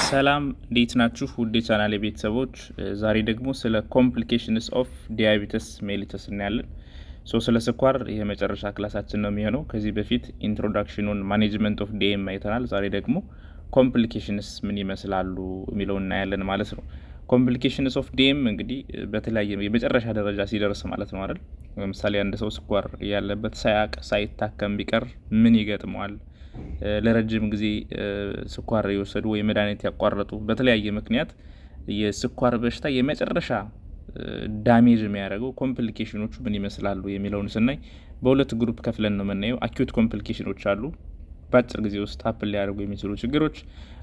ሰላም እንዴት ናችሁ? ውድ ቻናሌ ቤተሰቦች ዛሬ ደግሞ ስለ ኮምፕሊኬሽንስ ኦፍ ዲያቤቲስ ሜሊተስ እናያለን። ስለ ስኳር የመጨረሻ ክላሳችን ነው የሚሆነው። ከዚህ በፊት ኢንትሮዳክሽኑን ማኔጅመንት ኦፍ ዲኤም አይተናል። ዛሬ ደግሞ ኮምፕሊኬሽንስ ምን ይመስላሉ የሚለውን እናያለን ማለት ነው። ኮምፕሊኬሽንስ ኦፍ ዲኤም እንግዲህ በተለያየ የመጨረሻ ደረጃ ሲደርስ ማለት ነው አይደል? ለምሳሌ አንድ ሰው ስኳር ያለበት ሳያቅ ሳይታከም ቢቀር ምን ይገጥመዋል? ለረጅም ጊዜ ስኳር የወሰዱ ወይ መድኃኒት ያቋረጡ በተለያየ ምክንያት የስኳር በሽታ የመጨረሻ ዳሜጅ የሚያደርገው ኮምፕሊኬሽኖቹ ምን ይመስላሉ የሚለውን ስናይ በሁለት ግሩፕ ከፍለን ነው የምናየው። አኪዩት ኮምፕሊኬሽኖች አሉ፣ በአጭር ጊዜ ውስጥ ሀፕን ሊያደርጉ የሚችሉ ችግሮች።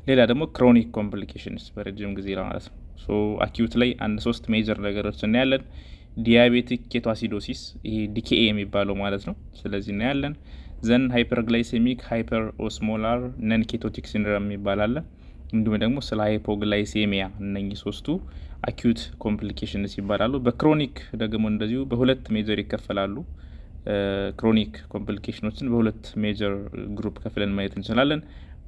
ሌላ ደግሞ ክሮኒክ ኮምፕሊኬሽንስ በረጅም ጊዜ ማለት ነው። አኪዩት ላይ አንድ 3 ሜጀር ነገሮች እናያለን። ዲያቤቲክ ኬቶአሲዶሲስ፣ ይሄ ዲኬኤ የሚባለው ማለት ነው። ስለዚህ እናያለን። ዘን ሃይፐርግላይሴሚክ ሃይፐር ኦስሞላር ነን ኬቶቲክ ሲንድሮም ይባላል። እንዲሁም ደግሞ ስለ ሃይፖግላይሴሚያ፣ እነኚህ ሶስቱ አኪዩት ኮምፕሊኬሽንስ ይባላሉ። በክሮኒክ ደግሞ እንደዚሁ በሁለት ሜጀር ይከፈላሉ። ክሮኒክ ኮምፕሊኬሽኖችን በሁለት ሜጀር ግሩፕ ከፍለን ማየት እንችላለን።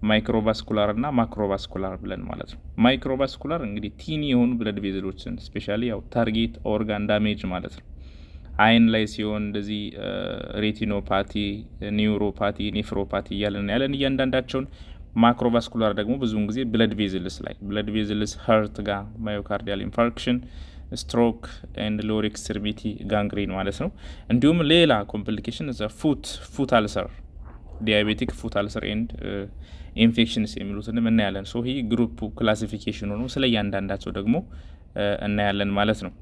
ማይክሮቫስኩላር እና ማክሮቫስኩላር ብለን ማለት ነው። ማይክሮቫስኩላር እንግዲህ ቲኒ የሆኑ ብለድ ቬዝሎችን ስፔሻሊ ያው ታርጌት ኦርጋን ዳሜጅ ማለት ነው። አይን ላይ ሲሆን እንደዚህ ሬቲኖፓቲ፣ ኒውሮፓቲ፣ ኔፍሮፓቲ እያለን ያለን እያንዳንዳቸውን። ማክሮቫስኩላር ደግሞ ብዙውን ጊዜ ብለድ ቬዝልስ ላይ ብለድ ቬዝልስ ሀርት ጋር ማዮካርዲያል ኢንፋርክሽን፣ ስትሮክ ኤንድ ሎወር ኤክስትሪሚቲ ጋንግሪን ማለት ነው። እንዲሁም ሌላ ኮምፕሊኬሽን ፉት አልሰር፣ ዲያቤቲክ ፉት አልሰር ኤንድ ኢንፌክሽንስ የሚሉትንም እናያለን። ይህ ግሩፕ ክላሲፊኬሽን ሆኖ ስለ እያንዳንዳቸው ደግሞ እናያለን ማለት ነው።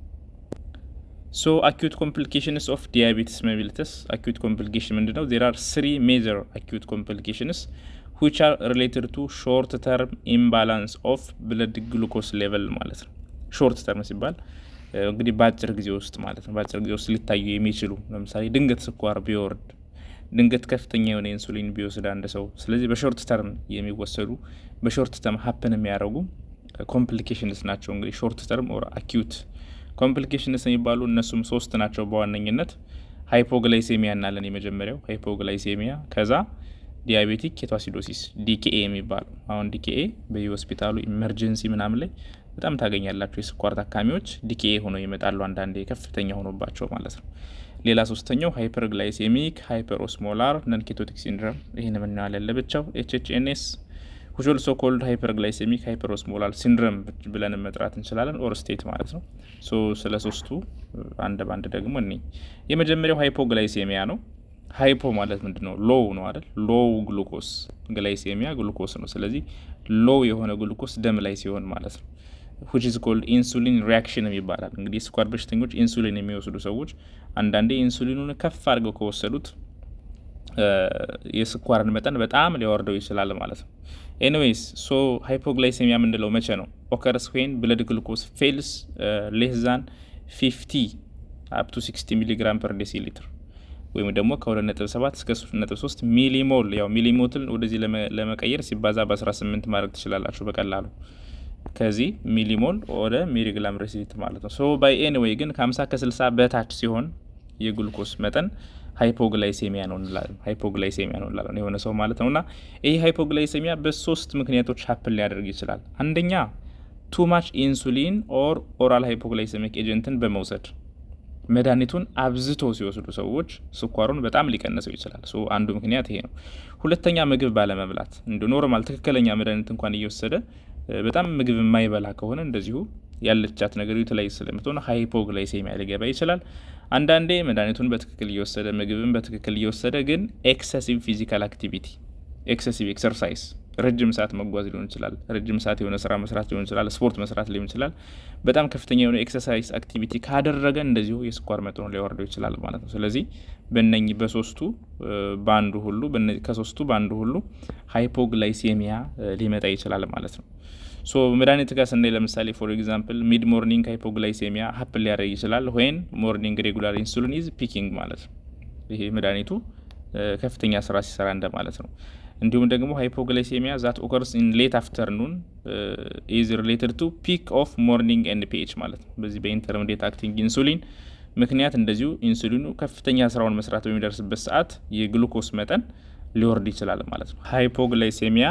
አኪዩት ኮምፕሊኬሽንስ ኦፍ ዲያቤቲስ ሜሊተስ አኪዩት ኮምፕሊኬሽን ምንድነው? ዜር አር 3 ሜጀር አኪዩት ኮምፕሊኬሽንስ which are related to short term imbalance of blood glucose level ማለት ነው። ሾርት ተርም ሲባል እንግዲህ በአጭር ጊዜ ውስጥ ማለት ነው። በአጭር ጊዜ ውስጥ ሊታዩ የሚችሉ ለምሳሌ ድንገት ስኳር ቢወርድ፣ ድንገት ከፍተኛ የሆነ ኢንሱሊን ቢወስድ አንድ ሰው፣ ስለዚህ በሾርት ተርም የሚወሰዱ በሾርት ተርም ሀፕን የሚያደርጉ ኮምፕሊኬሽንስ ናቸው። እንግዲህ ሾርት ተርም ኦር አኪዩት ኮምፕሊኬሽንስ የሚባሉ እነሱም 3 ናቸው በዋነኝነት። ሃይፖግላይሴሚያ እናለን የመጀመሪያው ሃይፖግላይሴሚያ፣ ከዛ ዲያቤቲክ ኬቶአሲዶሲስ ዲኬኤ የሚባለው። አሁን ዲኬኤ በየሆስፒታሉ ኢመርጀንሲ ምናምን ላይ በጣም ታገኛላችሁ። የስኳር ታካሚዎች ዲኬኤ ሆኖ ይመጣሉ አንዳንዴ ከፍተኛ ሆኖባቸው ማለት ነው። ሌላ ሶስተኛው ሃይፐርግላይሴሚክ ሃይፐር ኦስሞላር ነን ኬቶቲክ ሲንድሮም፣ ይህን የምናያለን ለብቻው። ኤችኤችኤንኤስ which also called hyperglycemic hyperosmolar syndrome ብለን መጥራት እንችላለን፣ ኦር ስቴት ማለት ነው። ስለ ሶስቱ አንድ ባንድ ደግሞ እኔ የመጀመሪያው ሃይፖግላይሴሚያ ነው። ሃይፖ ማለት ምንድነው? ሎው ነው አይደል? ሎው ግሉኮስ፣ ግላይሴሚያ ግሉኮስ ነው። ስለዚህ ሎው የሆነ ግሉኮስ ደም ላይ ሲሆን ማለት ነው። which is called insulin reaction ይባላል። እንግዲህ ስኳር በሽተኞች ኢንሱሊን የሚወስዱ ሰዎች አንዳንዴ ኢንሱሊኑን ከፍ አድርገው ከወሰዱት የስኳርን መጠን በጣም ሊያወርደው ይችላል ማለት ነው። ኤኒዌይስ ሃይፖግላይሴሚያ የምንለው መቼ ነው? ኦከርስ ዌን ብለድ ግሉኮስ ፌልስ ሌስ ዛን 50 አፕ ቱ 60 ሚሊግራም ፐር ዴሲሊትር ወይም ደግሞ ከ2.7 እስከ 3.3 ሚሊሞል። ያው ሚሊሞልን ወደዚህ ለመቀየር ሲባዛ በ18 ማድረግ ትችላላችሁ በቀላሉ። ከዚህ ሚሊሞል ወደ ሚሊግራም ዴሲሊትር ማለት ነው። ባይ ኤኒዌይ ግን ከ50 ከ60 በታች ሲሆን የግሉኮስ መጠን ሃይፖግላይሴሚያ ነው እንላለን የሆነ ሰው ማለት ነውና ይሄ ሃይፖግላይሴሚያ በ3 ምክንያቶች ሀፕን ሊያደርግ ይችላል። አንደኛ ቱ ማች ኢንሱሊን ኦር ኦራል ሃይፖግላይሴሚክ ኤጀንትን በመውሰድ መድኃኒቱን አብዝቶ ሲወስዱ ሰዎች ስኳሩን በጣም ሊቀንሰው ይችላል። አንዱ ምክንያት ይሄ ነው። ሁለተኛ ምግብ ባለመብላት፣ እንደ ኖርማል ትክክለኛ መድኃኒት እንኳን እየወሰደ በጣም ምግብ የማይበላ ከሆነ እንደዚሁ ያለቻት ነገር የተለያየ ስለምትሆን ሃይፖግላይሴሚያ ሊገባ ይችላል። አንዳንዴ መድኃኒቱን በትክክል እየወሰደ ምግብን በትክክል እየወሰደ ግን ኤክሰሲቭ ፊዚካል አክቲቪቲ፣ ኤክሰሲቭ ኤክሰርሳይዝ፣ ረጅም ሰዓት መጓዝ ሊሆን ይችላል፣ ረጅም ሰዓት የሆነ ስራ መስራት ሊሆን ይችላል፣ ስፖርት መስራት ሊሆን ይችላል። በጣም ከፍተኛ የሆነ ኤክሰርሳይዝ አክቲቪቲ ካደረገ እንደዚሁ የስኳር መጠኑ ሊያወርደው ይችላል ማለት ነው። ስለዚህ በእነኚህ ከሶስቱ ባንዱ ሁሉ ሃይፖግላይሴሚያ ሊመጣ ይችላል ማለት ነው። መድኃኒት ጋር ስናይ ለምሳሌ ፎር ኤግዛምፕል ሚድ ሞርኒንግ ሃይፖግላይሴሚያ ሀፕን ሊያደርግ ይችላል ዌን ሞርኒንግ ሬጉላር ኢንሱሊን ኢዝ ፒኪንግ ማለት ነው። ይሄ መድኃኒቱ ከፍተኛ ስራ ሲሰራ እንደ ማለት ነው። እንዲሁም ደግሞ ሃይፖግላይሴሚያ ዛት ኦከርስ ኢን ሌት አፍተርኑን ኢዝ ሪሌትድ ቱ ፒክ ኦፍ ሞርኒንግ ኤንድ ፒኤች ማለት ነው። በዚህ በኢንተርሚዲየት አክቲንግ ኢንሱሊን ምክንያት እንደዚሁ ኢንሱሊኑ ከፍተኛ ስራውን መስራት በሚደርስበት ሰዓት የግሉኮስ መጠን ሊወርድ ይችላል ማለት ነው። ሃይፖግላይሴሚያ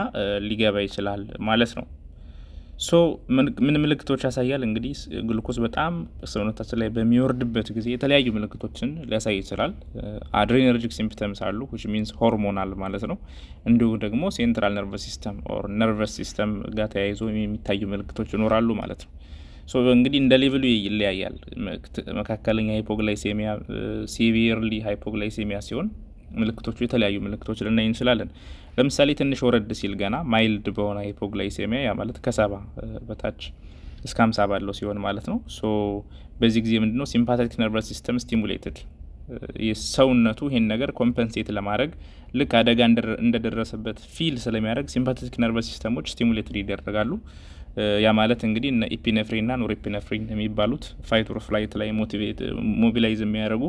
ሊገባ ይችላል ማለት ነው። ሶ ምን ምልክቶች ያሳያል? እንግዲህ ግሉኮስ በጣም ሰውነታችን ላይ በሚወርድበት ጊዜ የተለያዩ ምልክቶችን ሊያሳይ ይችላል። አድሬነርጂክ ሲምፕተምስ አሉ which means ሆርሞናል ማለት ነው። እንዲሁም ደግሞ ሴንትራል ነርቨስ ሲስተም ኦር ነርቨስ ሲስተም ጋር ተያይዞ የሚታዩ ምልክቶች ይኖራሉ ማለት ነው። ሶ እንግዲህ እንደ ሌቭሉ ይለያያል። መካከለኛ ሃይፖግላይሴሚያ፣ ሲቪየርሊ ሃይፖግላይሴሚያ ሲሆን ምልክቶቹ የተለያዩ ምልክቶች ልናይ እንችላለን። ለምሳሌ ትንሽ ወረድ ሲል ገና ማይልድ በሆነ ሃይፖግላይሴሚያ ያ ማለት ከ70 በታች እስከ 50 ባለው ሲሆን ማለት ነው። ሶ በዚህ ጊዜ ምንድነው ሲምፓቴቲክ ነርቨስ ሲስተም ስቲሙሌትድ የሰውነቱ ይሄን ነገር ኮምፐንሴት ለማድረግ ልክ አደጋ እንደደረሰበት ፊል ስለሚያደርግ ሲምፓቴቲክ ነርቨስ ሲስተሞች ስቲሙሌትድ ይደረጋሉ። ያ ማለት እንግዲህ እነ ኢፒኔፍሪንና ኖርኤፒኔፍሪን የሚባሉት ፋይት ኦር ፍላይት ላይ ሞቢላይዝ የሚያደርጉ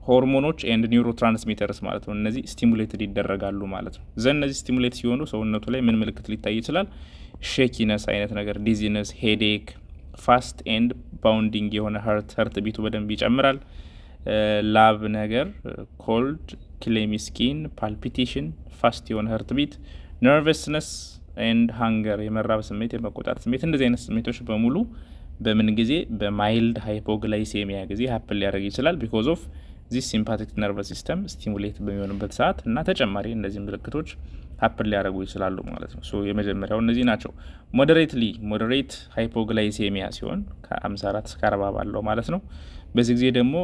ሆርሞኖች ኤንድ ኒውሮ ትራንስሚተርስ ማለት ነው። እነዚህ ስቲሙሌትድ ይደረጋሉ ማለት ነው። እነዚህ ስቲሙሌት ሲሆኑ ሰውነቱ ላይ ምን ምልክት ሊታይ ይችላል? ሼኪነስ አይነት ነገር፣ ዲዚነስ፣ ሄዴክ፣ ፋስት ኤንድ ባውንዲንግ የሆነ ሀርት ቢቱ በደንብ ይጨምራል። ላብ ነገር፣ ኮልድ፣ ክሌሚ ስኪን፣ ፓልፒቴሽን፣ ፋስት የሆነ ሀርት ቢት፣ ነርቨስነስ ኤንድ ሃንገር የመራብ ስሜት፣ የመቆጣት ስሜት፣ እንደዚህ አይነት ስሜቶች በሙሉ በምን ጊዜ? በማይልድ ሃይፖግላይሴሚያ ጊዜ ሀፕል ሊያደርግ ይችላል ቢኮዝ ኦፍ ዚስ ሲምፓቲክ ነርቨስ ሲስተም ስቲሙሌት በሚሆንበት ሰዓት እና ተጨማሪ እነዚህ ምልክቶች ሀፕል ሊያደርጉ ይችላሉ ማለት ነው። ሶ የመጀመሪያው እነዚህ ናቸው። ሞዴሬት ሃይፖግላይሴሚያ ሲሆን ከ54 እስከ 40 ባለው ማለት ነው። በዚህ ጊዜ ደግሞ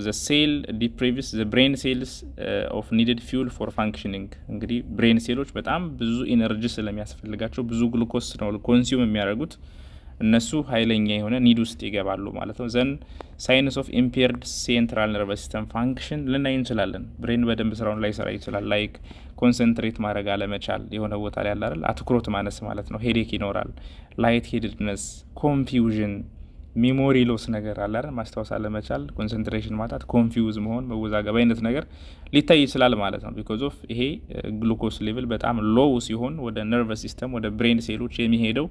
ዘ ሴል ዲፕሪቭስ ዘ ብሬን ሴልስ ኦፍ ኒድድ ፊውል ፎር ፋንክሽኒንግ እንግዲህ ብሬን ሴሎች በጣም ብዙ ኢነርጂ ስለሚያስፈልጋቸው ብዙ ግሉኮስ ነው ኮንሱም የሚያደርጉት እነሱ ኃይለኛ የሆነ ኒድ ውስጥ ይገባሉ ማለት ነው። ዘን ሳይንስ ኦፍ ኢምፔርድ ሴንትራል ነርቨስ ሲስተም ፋንክሽን ልናይ እንችላለን። ብሬን በደንብ ስራውን ላይ ሰራ ይችላል። ላይክ ኮንሰንትሬት ማድረግ አለመቻል፣ የሆነ ቦታ ላይ ያለ አይደል አትኩሮት ማነስ ማለት ነው። ሄዴክ ይኖራል፣ ላይት ሄድድነስ፣ ኮንፊውዥን፣ ሚሞሪ ሎስ ነገር አለ አይደል ማስታወስ አለመቻል፣ ኮንሰንትሬሽን ማጣት፣ ኮንፊውዝ መሆን፣ መወዛገብ አይነት ነገር ሊታይ ይችላል ማለት ነው። ቢኮዝ ኦፍ ይሄ ግሉኮስ ሌቭል በጣም ሎው ሲሆን ወደ ነርቨስ ሲስተም ወደ ብሬን ሴሎች የሚሄደው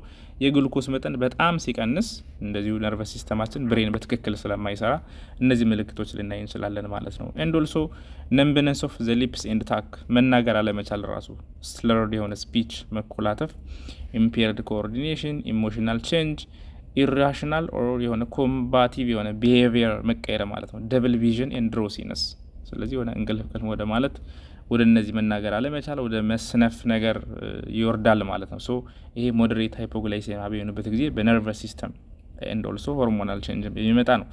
የግሉኮስ መጠን በጣም ሲቀንስ እንደዚሁ ነርቨስ ሲስተማችን ብሬን በትክክል ስለማይሰራ እነዚህ ምልክቶች ልናይ እንችላለን ማለት ነው። ኤንድ ኦልሶ ነምብነስ ኦፍ ዘ ሊፕስ ኤንድ ታክ መናገር አለመቻል ራሱ ስለርድ የሆነ ስፒች መኮላተፍ፣ ኢምፔርድ ኮኦርዲኔሽን፣ ኢሞሽናል ቼንጅ፣ ኢራሽናል ኦር የሆነ ኮምባቲቭ የሆነ ቢሄቪየር መቀየር ማለት ነው። ደብል ቪዥን ኤንድ ድሮሲነስ ስለዚህ የሆነ እንቅልፍ ወደ ማለት ወደ እነዚህ መናገር አለመቻል ወደ መስነፍ ነገር ይወርዳል ማለት ነው። ሶ ይሄ ሞዴሬት ሃይፖግላይሴሚያ በሚሆንበት ጊዜ በነርቨስ ሲስተም ኤንድ ኦልሶ ሆርሞናል ቼንጅ የሚመጣ ነው።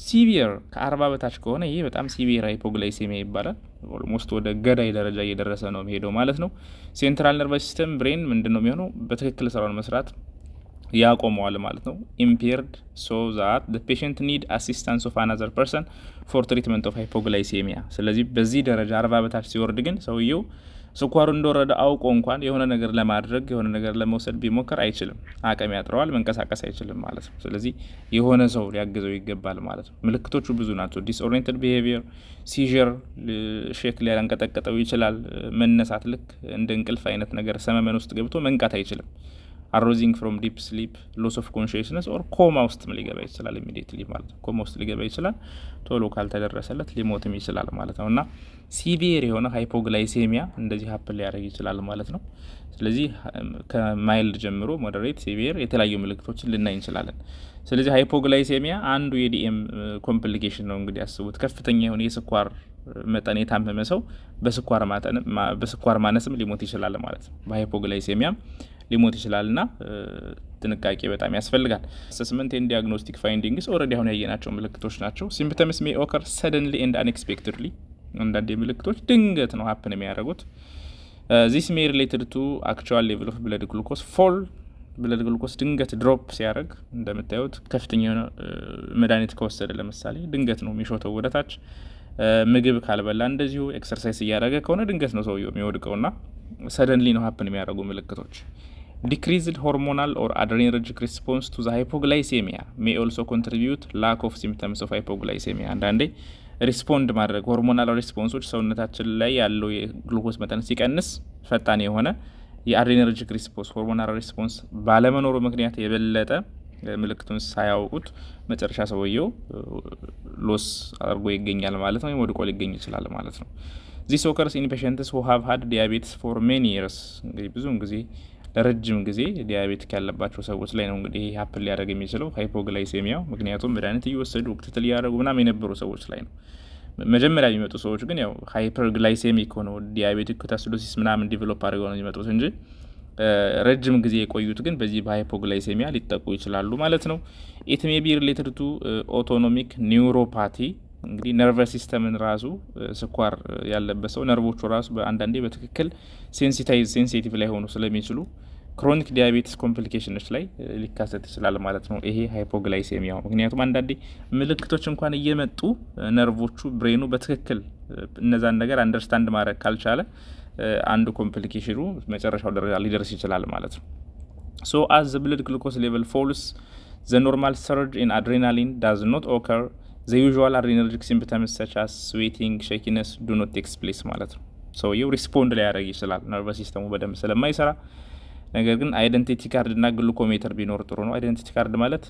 ሲቪየር ከ40 በታች ከሆነ ይሄ በጣም ሲቪየር ሃይፖግላይሴሚያ ይባላል። ኦልሞስት ወደ ገዳይ ደረጃ እየደረሰ ነው የሚሄደው ማለት ነው። ሴንትራል ነርቨስ ሲስተም ብሬን ምንድነው የሚሆነው? በትክክል ስራውን መስራት ያቆመዋል ማለት ነው። ኢምፔርድ ሶ ዛት the patient need assistance of another person for treatment of hypoglycemia ስለዚህ በዚህ ደረጃ 40 በታች ሲወርድ ግን ሰውየው ስኳሩ እንደወረደ አውቆ እንኳን የሆነ ነገር ለማድረግ የሆነ ነገር ለመውሰድ ቢሞክር አይችልም። አቅም ያጥረዋል፣ መንቀሳቀስ አይችልም ማለት ነው። ስለዚህ የሆነ ሰው ሊያግዘው ይገባል ማለት ነው። ምልክቶቹ ብዙ ናቸው። ዲስኦሪየንትድ ቢሄቪየር፣ ሲዥር፣ ሼክ ሊያንቀጠቅጠው ይችላል። መነሳት ልክ እንደ እንቅልፍ አይነት ነገር ሰመመን ውስጥ ገብቶ መንቃት አይችልም። አሮዚንግ ፍሮም ዲፕ ስሊፕ፣ ሎስ ኦፍ ኮንሽስነስ ኦር ኮማ ውስጥ ሊገባ ይችላል። ኢሚዲየትሊ ማለት ነው። ኮማ ውስጥ ሊገባ ይችላል። ቶሎ ካልተደረሰለት ሊሞትም ይችላል ማለት ነው። እና ሲቪየር የሆነ ሃይፖግላይሴሚያ እንደዚህ ሀፕል ሊያደርግ ይችላል ማለት ነው። ስለዚህ ከማይልድ ጀምሮ ሞዴሬት፣ ሲቪየር የተለያዩ ምልክቶችን ልናይ እንችላለን። ስለዚህ ሃይፖግላይሴሚያ አንዱ የዲኤም ኮምፕሊኬሽን ነው። እንግዲህ ያስቡት ከፍተኛ የሆነ የስኳር መጠን የታመመ ሰው በስኳር ማነስም ሊሞት ይችላል ማለት ነው። በሃይፖግላይሴሚያም ሊሞት ይችላልና ጥንቃቄ በጣም ያስፈልጋል። አሰስመንት ኤንድ ዲያግኖስቲክ ፋይንዲንግስ ኦልሬዲ አሁን ያየናቸው ምልክቶች ናቸው። ሲምፕተምስ ሜይ ኦከር ሰደንሊ ኤንድ አንኤክስፔክትድሊ አንዳንድ ምልክቶች ድንገት ነው ሀፕን የሚያደርጉት። ዚስ ሜይ ሪሌትድ ቱ አክቹዋል ሌቭል ኦፍ ብለድ ግሉኮስ ፎል ብለድ ግሉኮስ ድንገት ድሮፕ ሲያደርግ እንደምታዩት ከፍተኛ የሆነ መድኃኒት ከወሰደ ለምሳሌ ድንገት ነው የሚሾተው ወደታች። ምግብ ካልበላ እንደዚሁ ኤክሰርሳይዝ እያደረገ ከሆነ ድንገት ነው ሰውየው የሚወድቀውና ሰደንሊ ነው ሀፕን የሚያደርጉ ምልክቶች። ዲክሪዝድ ሆርሞናል ኦር አድሬነርጂክ ሪስፖንስ ቱ ዘ ሃይፖግላይሴሚያ ሜይ ኦልሶ ኮንትሪቢዩት ላክ ኦፍ ሲምፕተምስ ኦፍ ሃይፖግላይሴሚያ አንዳንዴ ሪስፖንድ ማድረግ ሆርሞናል ሪስፖንሶች ሰውነታችን ላይ ያለው የግሉኮስ መጠን ሲቀንስ ፈጣን የሆነ የአድሬነርጂክ ሪስፖንስ ሆርሞናል ሪስፖንስ ባለመኖሩ ምክንያት የበለጠ ምልክቱን ሳያውቁት መጨረሻ ሰውየው ሎስ አድርጎ ይገኛል ማለት ነው። ወድቆ ሊገኝ ይችላል ማለት ነው። ዚስ ኦከርስ ኢን ፔሸንትስ ሁ ሃቭ ሃድ ዲያቤትስ ፎር ሜኒ ይርስ እንግዲህ ብዙውን ጊዜ ለረጅም ጊዜ ዲያቤቲክ ያለባቸው ሰዎች ላይ ነው እንግዲህ ይሄ ሀፕን ሊያደርግ የሚችለው ሃይፖግላይሴሚያው። ምክንያቱም መድኃኒት እየወሰዱ ክትትል እያደረጉ ምናምን የነበሩ ሰዎች ላይ ነው። መጀመሪያ የሚመጡ ሰዎች ግን ያው ሃይፐርግላይሴሚክ ሆነው ዲያቤቲክ ኬቶአሲዶሲስ ምናምን ዲቨሎፕ አድርገው ነው የሚመጡት እንጂ ረጅም ጊዜ የቆዩት ግን በዚህ በሃይፖግላይሴሚያ ሊጠቁ ይችላሉ ማለት ነው። ኢት ሜይ ቢ ሪሌትድ ቱ ኦቶኖሚክ ኒውሮፓቲ። እንግዲህ ነርቨስ ሲስተምን ራሱ ስኳር ያለበት ሰው ነርቮቹ ራሱ በአንዳንዴ በትክክል ሴንሲቲቭ ላይ ሆኑ ስለሚችሉ ክሮኒክ ዲያቤቲስ ኮምፕሊኬሽኖች ላይ ሊካሰት ይችላል ማለት ነው ይሄ ሃይፖግላይሴሚያው። ምክንያቱም አንዳንዴ ምልክቶች እንኳን እየመጡ ነርቮቹ ብሬኑ በትክክል እነዛን ነገር አንደርስታንድ ማድረግ ካልቻለ አንዱ ኮምፕሊኬሽኑ መጨረሻው ደረጃ ሊደርስ ይችላል ማለት ነው። ሶ አዝ ዘ ብለድ ግሉኮስ ሌቨል ፎልስ ዘ ኖርማል ሰርጅ ኢን አድሬናሊን ዳዝ ኖት ኦከር ዘ ዩዥዋል አድሬነርጂክ ሲምፕተምስ ሰች አስ ስዌቲንግ ሼኪነስ ዱ ኖት ቴክስ ፕሌስ ማለት ነው። ሰውየው ሪስፖንድ ሊያደርግ ይችላል ነርቨስ ሲስተሙ በደንብ ስለማይሰራ። ነገር ግን አይደንቲቲ ካርድ እና ግሉኮሜተር ቢኖር ጥሩ ነው። አይደንቲቲ ካርድ ማለት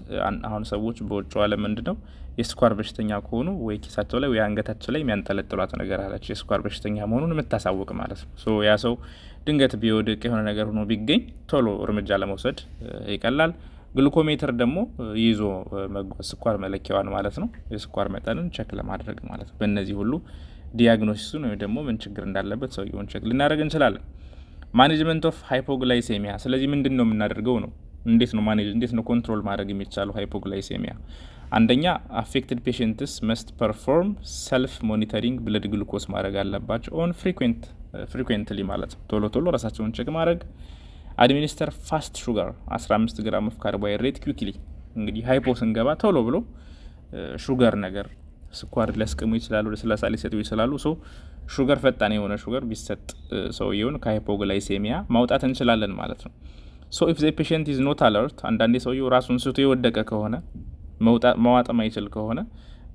አሁን ሰዎች በውጭው ዓለም ምንድነው የስኳር በሽተኛ ከሆኑ ወይ ኪሳቸው ላይ ወይ አንገታቸው ላይ የሚያንጠለጥሏት ነገር አለች የስኳር በሽተኛ መሆኑን የምታሳውቅ ማለት ነው። ሶ ያ ሰው ድንገት ቢወድቅ የሆነ ነገር ሆኖ ቢገኝ ቶሎ እርምጃ ለመውሰድ ይቀላል። ግሉኮሜተር ደግሞ ይዞ መጓዝ ስኳር መለኪያዋን ማለት ነው የስኳር መጠንን ቸክ ለማድረግ ማለት ነው። በእነዚህ ሁሉ ዲያግኖሲሱን ወይ ደግሞ ምን ችግር እንዳለበት ሰውየውን ቸክ ልናደርግ እንችላለን። ማኔጅመንት ኦፍ ሃይፖግላይሴሚያ። ስለዚህ ምንድን ነው የምናደርገው ነው እንዴት ነው ኮንትሮል ማድረግ የሚቻለው ሃይፖግላይሴሚያ? አንደኛ አፌክትድ ፔሽንትስ መስት ፐርፎርም ሰልፍ ሞኒተሪንግ ብለድ ግሉኮስ ማድረግ አለባቸው ኦን ፍሪኩዌንትሊ ማለት ነው። ቶሎ ቶሎ ራሳቸውን ቼክ ማድረግ። አድሚኒስተር ፋስት ሹጋር 15 ግራም ኦፍ ካርቦሃይድሬት ኩዊክሊ። እንግዲህ ሃይፖ ስንገባ ቶሎ ብሎ ሹጋር ነገር ስኳር ሊያስቀሙ ይችላሉ፣ ለስላሳ ሊሰጡ ይችላሉ። ሶ ሹገር ፈጣን የሆነ ሹገር ቢሰጥ ሰውየውን ከሃይፖግላይሴሚያ ማውጣት እንችላለን ማለት ነው። ሶ ኢፍ ዘ ፔሽንት ኢዝ ኖት አለርት፣ አንዳንዴ ሰውየው ራሱን ስቶ የወደቀ ከሆነ መዋጥ ማይችል ከሆነ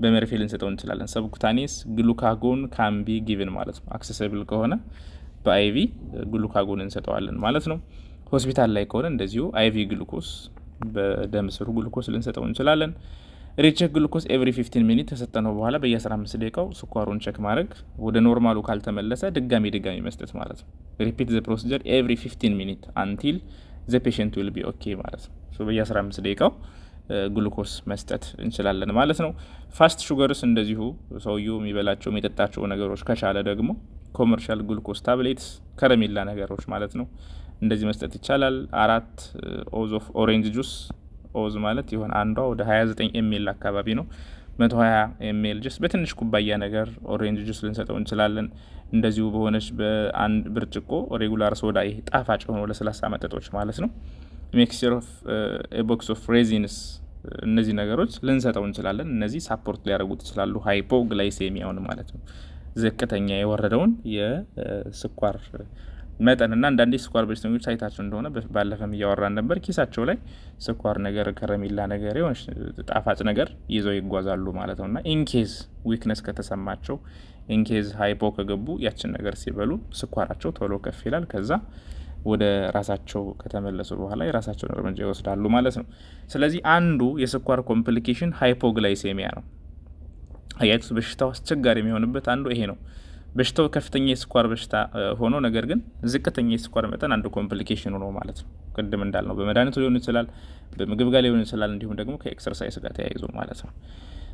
በመርፌ ልንሰጠው እንችላለን። ሰብኩታኔስ ግሉካጎን ካምቢ ጊቭን ማለት ነው። አክሰሲብል ከሆነ በአይቪ ግሉካጎን እንሰጠዋለን ማለት ነው። ሆስፒታል ላይ ከሆነ እንደዚሁ አይቪ ግሉኮስ በደም ስሩ ግሉኮስ ልንሰጠው እንችላለን። ሪቼክ ግሉኮስ ኤቭሪ 15 ሚኒት ተሰጠነው በኋላ በየ15 ደቂቃው ስኳሩን ቼክ ማድረግ፣ ወደ ኖርማሉ ካልተመለሰ ድጋሚ መስጠት ማለት ነው። ሪፒት ዘ ፕሮሲጀር ኤቭሪ 15 ሚኒት አንቲል ዘ ፔሽንት ዊል ቢ ኦኬ ማለት ነው። ሶ በየ15 ደቂቃው ግሉኮስ መስጠት እንችላለን ማለት ነው። ፋስት ሹገርስ እንደዚሁ ሰውየው የሚበላቸው የሚጠጣቸው ነገሮች ከቻለ ደግሞ ኮመርሻል ግሉኮስ ታብሌትስ ከረሜላ ነገሮች ማለት ነው እንደዚህ መስጠት ይቻላል። 4 ኦዝ ኦፍ ኦሬንጅ ጁስ ኦዝ ማለት ይሆን አንዷ ወደ 29 ኤምኤል አካባቢ ነው። 120 ኤምኤል ጁስ በትንሽ ኩባያ ነገር ኦሬንጅ ጁስ ልንሰጠው እንችላለን። እንደዚሁ በሆነች በአንድ ብርጭቆ ሬጉላር ሶዳ ይሄ ጣፋጭ ሆኖ ለስላሳ መጠጦች ማለት ነው። ሚክስቸር ኦፍ ቦክስ ኦፍ ሬዚንስ እነዚህ ነገሮች ልንሰጠው እንችላለን። እነዚህ ሳፖርት ሊያደርጉት ይችላሉ ሃይፖግላይሴሚያውን ማለት ነው። ዝቅተኛ የወረደውን የስኳር መጠንና አንዳንዴ ስኳር በሽተኞች አይታቸው እንደሆነ ባለፈም እያወራን ነበር ኪሳቸው ላይ ስኳር ነገር ከረሜላ ነገር የሆነ ጣፋጭ ነገር ይዘው ይጓዛሉ ማለት ነውና ኢንኬዝ ዊክነስ ከተሰማቸው ኢንኬዝ ሃይፖ ከገቡ ያችን ነገር ሲበሉ ስኳራቸው ቶሎ ከፍ ይላል። ከዛ ወደ ራሳቸው ከተመለሱ በኋላ የራሳቸውን እርምጃ ይወስዳሉ ማለት ነው። ስለዚህ አንዱ የስኳር ኮምፕሊኬሽን ሃይፖግላይሴሚያ ነው። አያቱስ በሽታው አስቸጋሪ የሚሆንበት አንዱ ይሄ ነው። በሽታው ከፍተኛ የስኳር በሽታ ሆኖ ነገር ግን ዝቅተኛ የስኳር መጠን አንዱ ኮምፕሊኬሽን ነው ማለት ነው። ቅድም እንዳልነው በመድኃኒቱ ሊሆን ይችላል፣ በምግብ ጋር ሊሆን ይችላል፣ እንዲሁም ደግሞ ከኤክሰርሳይዝ ጋር ተያይዞ ማለት ነው።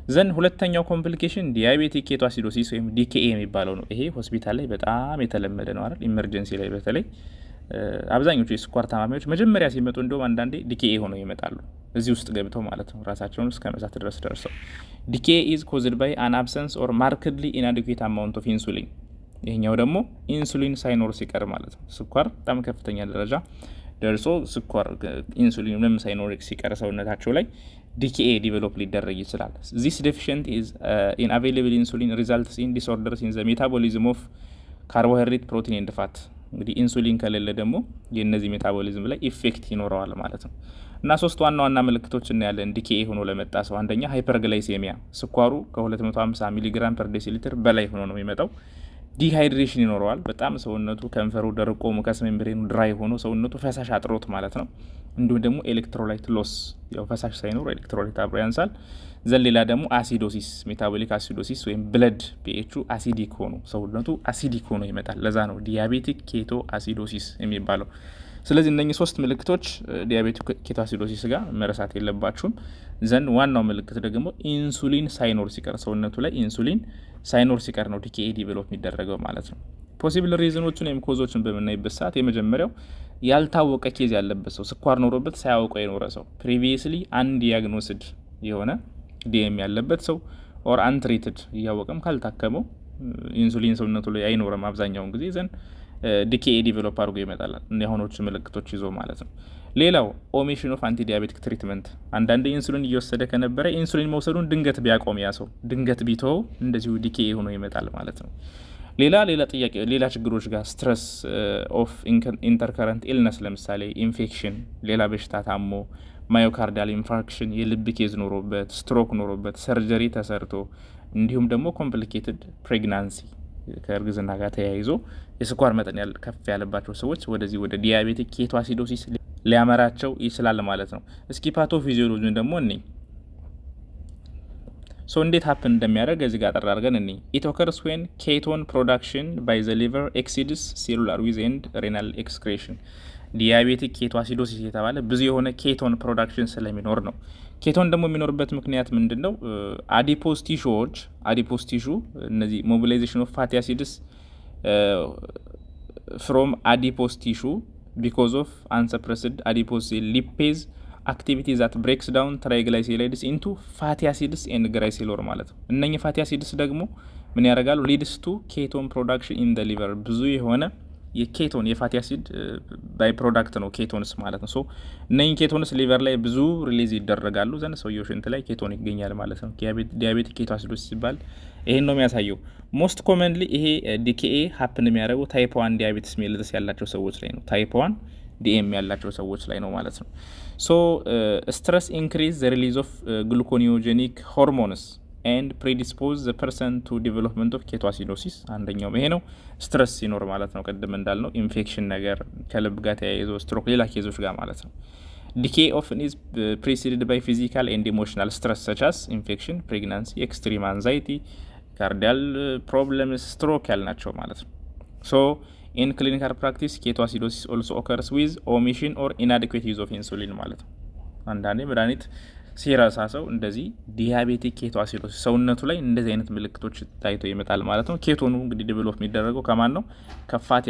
ዘን ሁለተኛው ኮምፕሊኬሽን ዲያቤቲክ ኬቶአሲዶሲስ ወይም ዲኬኤ የሚባለው ነው። ይሄ ሆስፒታል ላይ በጣም የተለመደ ነው አይደል? ኢመርጀንሲ ላይ በተለይ አብዛኞቹ የስኳር ታማሚዎች መጀመሪያ ሲመጡ እንደውም አንዳንዴ ዲኬኤ ሆነው ይመጣሉ እዚህ ውስጥ ገብተው ማለት ነው ራሳቸውን እስከ መሳት ድረስ ደርሰው። ዲኬኤ ኢዝ ኮዝድ ባይ አን አብሰንስ ኦር ማርክድሊ ኢንአዲኩዌት አማውንት ኦፍ ኢንሱሊን። ይሄኛው ደግሞ ኢንሱሊን ሳይኖር ሲቀር ማለት ነው። ስኳር በጣም ከፍተኛ ደረጃ ደርሶ ስኳር ኢንሱሊን ምንም ሳይኖር ሲቀር ሰውነታቸው ላይ ዲኬኤ ዲቨሎፕ ሊደረግ ይችላል። ዚስ ዴፊሽንት ኢዝ ኢን አቬይላብል ኢንሱሊን ሪዛልትስ ኢን ዲስኦርደርስ ኢን ዘ ሜታቦሊዝም ኦፍ ካርቦሃይድሬት ፕሮቲን ኤንድ ፋት። እንግዲህ ኢንሱሊን ከሌለ ደግሞ የነዚህ ሜታቦሊዝም ላይ ኢፌክት ይኖረዋል ማለት ነው። እና ሶስት ዋና ዋና ምልክቶች እናያለን ዲኬኤ ሆኖ ለመጣ ሰው። አንደኛ ሃይፐርግላይሴሚያ፣ ስኳሩ ከ250 ሚሊግራም ፐር ዴሲሊትር በላይ ሆኖ ነው የሚመጣው። ዲሃይድሬሽን ይኖረዋል። በጣም ሰውነቱ ከንፈሩ ደርቆ ሙከስ ሜምብሬኑ ድራይ ሆኖ ሰውነቱ ፈሳሽ አጥሮት ማለት ነው። እንዲሁም ደግሞ ኤሌክትሮላይት ሎስ፣ ያው ፈሳሽ ሳይኖር ኤሌክትሮላይት አብሮ ያንሳል። ዘሌላ ደግሞ አሲዶሲስ፣ ሜታቦሊክ አሲዶሲስ ወይም ብለድ ፒኤቹ አሲዲክ ሆኖ ሰውነቱ አሲዲክ ሆኖ ይመጣል። ለዛ ነው ዲያቤቲክ ኬቶ አሲዶሲስ የሚባለው። ስለዚህ እነኚህ ሶስት ምልክቶች ዲያቤቲክ ኬቶአሲዶሲስ ጋር መረሳት የለባችሁም። ዘን ዋናው ምልክት ደግሞ ኢንሱሊን ሳይኖር ሲቀር ሰውነቱ ላይ ኢንሱሊን ሳይኖር ሲቀር ነው ዲኬኤ ዲቨሎፕ የሚደረገው ማለት ነው። ፖሲብል ሪዝኖችን ወይም ኮዞችን በምናይበት ሰዓት የመጀመሪያው ያልታወቀ ኬዝ ያለበት ሰው፣ ስኳር ኖሮበት ሳያውቀው የኖረ ሰው፣ ፕሪቪየስሊ አንዲያግኖስድ የሆነ ዲኤም ያለበት ሰው ኦር አንትሪትድ እያወቀም ካልታከመው ኢንሱሊን ሰውነቱ ላይ አይኖርም አብዛኛውን ጊዜ ዘንድ ዲኬኤ ዲቨሎፕ አድርጎ ይመጣል የሆኖቹ ምልክቶች ይዞ ማለት ነው። ሌላው ኦሚሽን ኦፍ አንቲ ዲያቤቲክ ትሪትመንት፣ አንዳንድ ኢንሱሊን እየወሰደ ከነበረ ኢንሱሊን መውሰዱን ድንገት ቢያቆም ያ ሰው ድንገት ቢተው እንደዚሁ ዲኬኤ ሆኖ ይመጣል ማለት ነው። ሌላ ችግሮች ጋር ስትረስ ኦፍ ኢንተርከረንት ኢልነስ፣ ለምሳሌ ኢንፌክሽን፣ ሌላ በሽታ ታሞ ማዮካርዲያል ኢንፋርክሽን፣ የልብ ኬዝ ኖሮበት፣ ስትሮክ ኖሮበት፣ ሰርጀሪ ተሰርቶ፣ እንዲሁም ደግሞ ኮምፕሊኬትድ ፕሬግናንሲ ከእርግዝና ጋር ተያይዞ የስኳር መጠን ከፍ ያለባቸው ሰዎች ወደዚህ ወደ ዲያቤቲክ ኬቶአሲዶሲስ ሊያመራቸው ይችላል ማለት ነው። እስኪ ፓቶፊዚዮሎጂን ደግሞ እኔ እንዴት ሀፕን እንደሚያደርግ እዚህ ጋር ጠራርገን እኔ ኢት ኦከርስ ዌን ኬቶን ፕሮዳክሽን ባይ ዘ ሊቨር ኤክሲድስ ሴሉላር ዊዝ ኤንድ ሬናል ኤክስክሬሽን። ዲያቤቲክ ኬቶአሲዶሲስ የተባለ ብዙ የሆነ ኬቶን ፕሮዳክሽን ስለሚኖር ነው። ኬቶን ደግሞ የሚኖርበት ምክንያት ምንድን ነው? አዲፖስ ቲሹ እነዚህ ሞቢላይዜሽን ኦፍ ፋቲ አሲድስ ፍሮም አዲፖስ ቲሹ ቢኮዝ ኦፍ አንሰፕረስድ አዲፖስ ሊፔዝ አክቲቪቲ ዛት ብሬክስ ዳውን ትራይግላይሴራይድስ ኢንቱ ፋቲ አሲድስ ኤንድ ግራይሴሎር ማለት ነው። እነኚህ ፋቲ አሲድስ ደግሞ ምን ያደርጋሉ? ሊድስ ቱ ኬቶን ፕሮዳክሽን ኢን ደ ሊቨር። ብዙ የሆነ የኬቶን የፋቲ አሲድ ባይ ፕሮዳክት ነው ኬቶንስ ማለት ነው። ሶ እነኚህ ኬቶንስ ሊቨር ላይ ብዙ ሪሊዝ ይደረጋሉ ዘንድ ሰውየው ሽንት ላይ ኬቶን ይገኛል ማለት ነው። ዲያቤቲክ ኬቶአሲዶሲስ ሲባል ይሄን ነው የሚያሳየው። ሞስት ኮመንሊ ይሄ ዲኬኤ ሀፕን የሚያደርገው ታይፕ 1 ዲያቤቲስ ሜሊተስ ያላቸው ሰዎች ላይ ነው። ታይፕ 1 ዲኤም ያላቸው ሰዎች ላይ ነው ማለት ነው። ሶ ስትረስ ኢንክሪዝ ዘ ሪሊዝ ኦፍ ግሉኮኒዮጀኒክ ሆርሞንስ ኤንድ ፕሪዲስፖዝ ዘ ፐርሰን ቱ ዲቨሎፕመንት ኦፍ ኬቶአሲዶሲስ። አንደኛው ይሄ ነው፣ ስትረስ ሲኖር ማለት ነው። ቅድም እንዳልነው ኢንፌክሽን ነገር ከልብ ጋር ተያይዞ ስትሮክ፣ ሌላ ኬዞች ጋር ማለት ነው። ዲኬኤ ኦፍን ኢዝ ፕሪሲድድ ባይ ፊዚካል ኤንድ ኢሞሽናል ስትረስ ሰቻስ ኢንፌክሽን፣ ፕሬግናንሲ፣ ኤክስትሪም አንዛይቲ፣ ካርዲያል ፕሮብለምስ፣ ስትሮክ ያልናቸው ማለት ነው። ሶ ኢን ክሊኒካል ፕራክቲስ ኬቶአሲዶሲስ ኦልሶ ኦከርስ ዊዝ ኦሚሽን ኦር ኢንአዲኩዌት ዩዝ ኦፍ ኢንሱሊን ማለት ነው። አንዳንዴ መድኃኒት ሲረሳ ሰው እንደዚህ ዲያቤቲክ ኬቶአሲዶሲስ ሰውነቱ ላይ እንደዚህ አይነት ምልክቶች ታይቶ ይመጣል ማለት ነው። ኬቶኑ እንግዲህ ዲቨሎፕ የሚደረገው ከማን ነው? ከፋቲ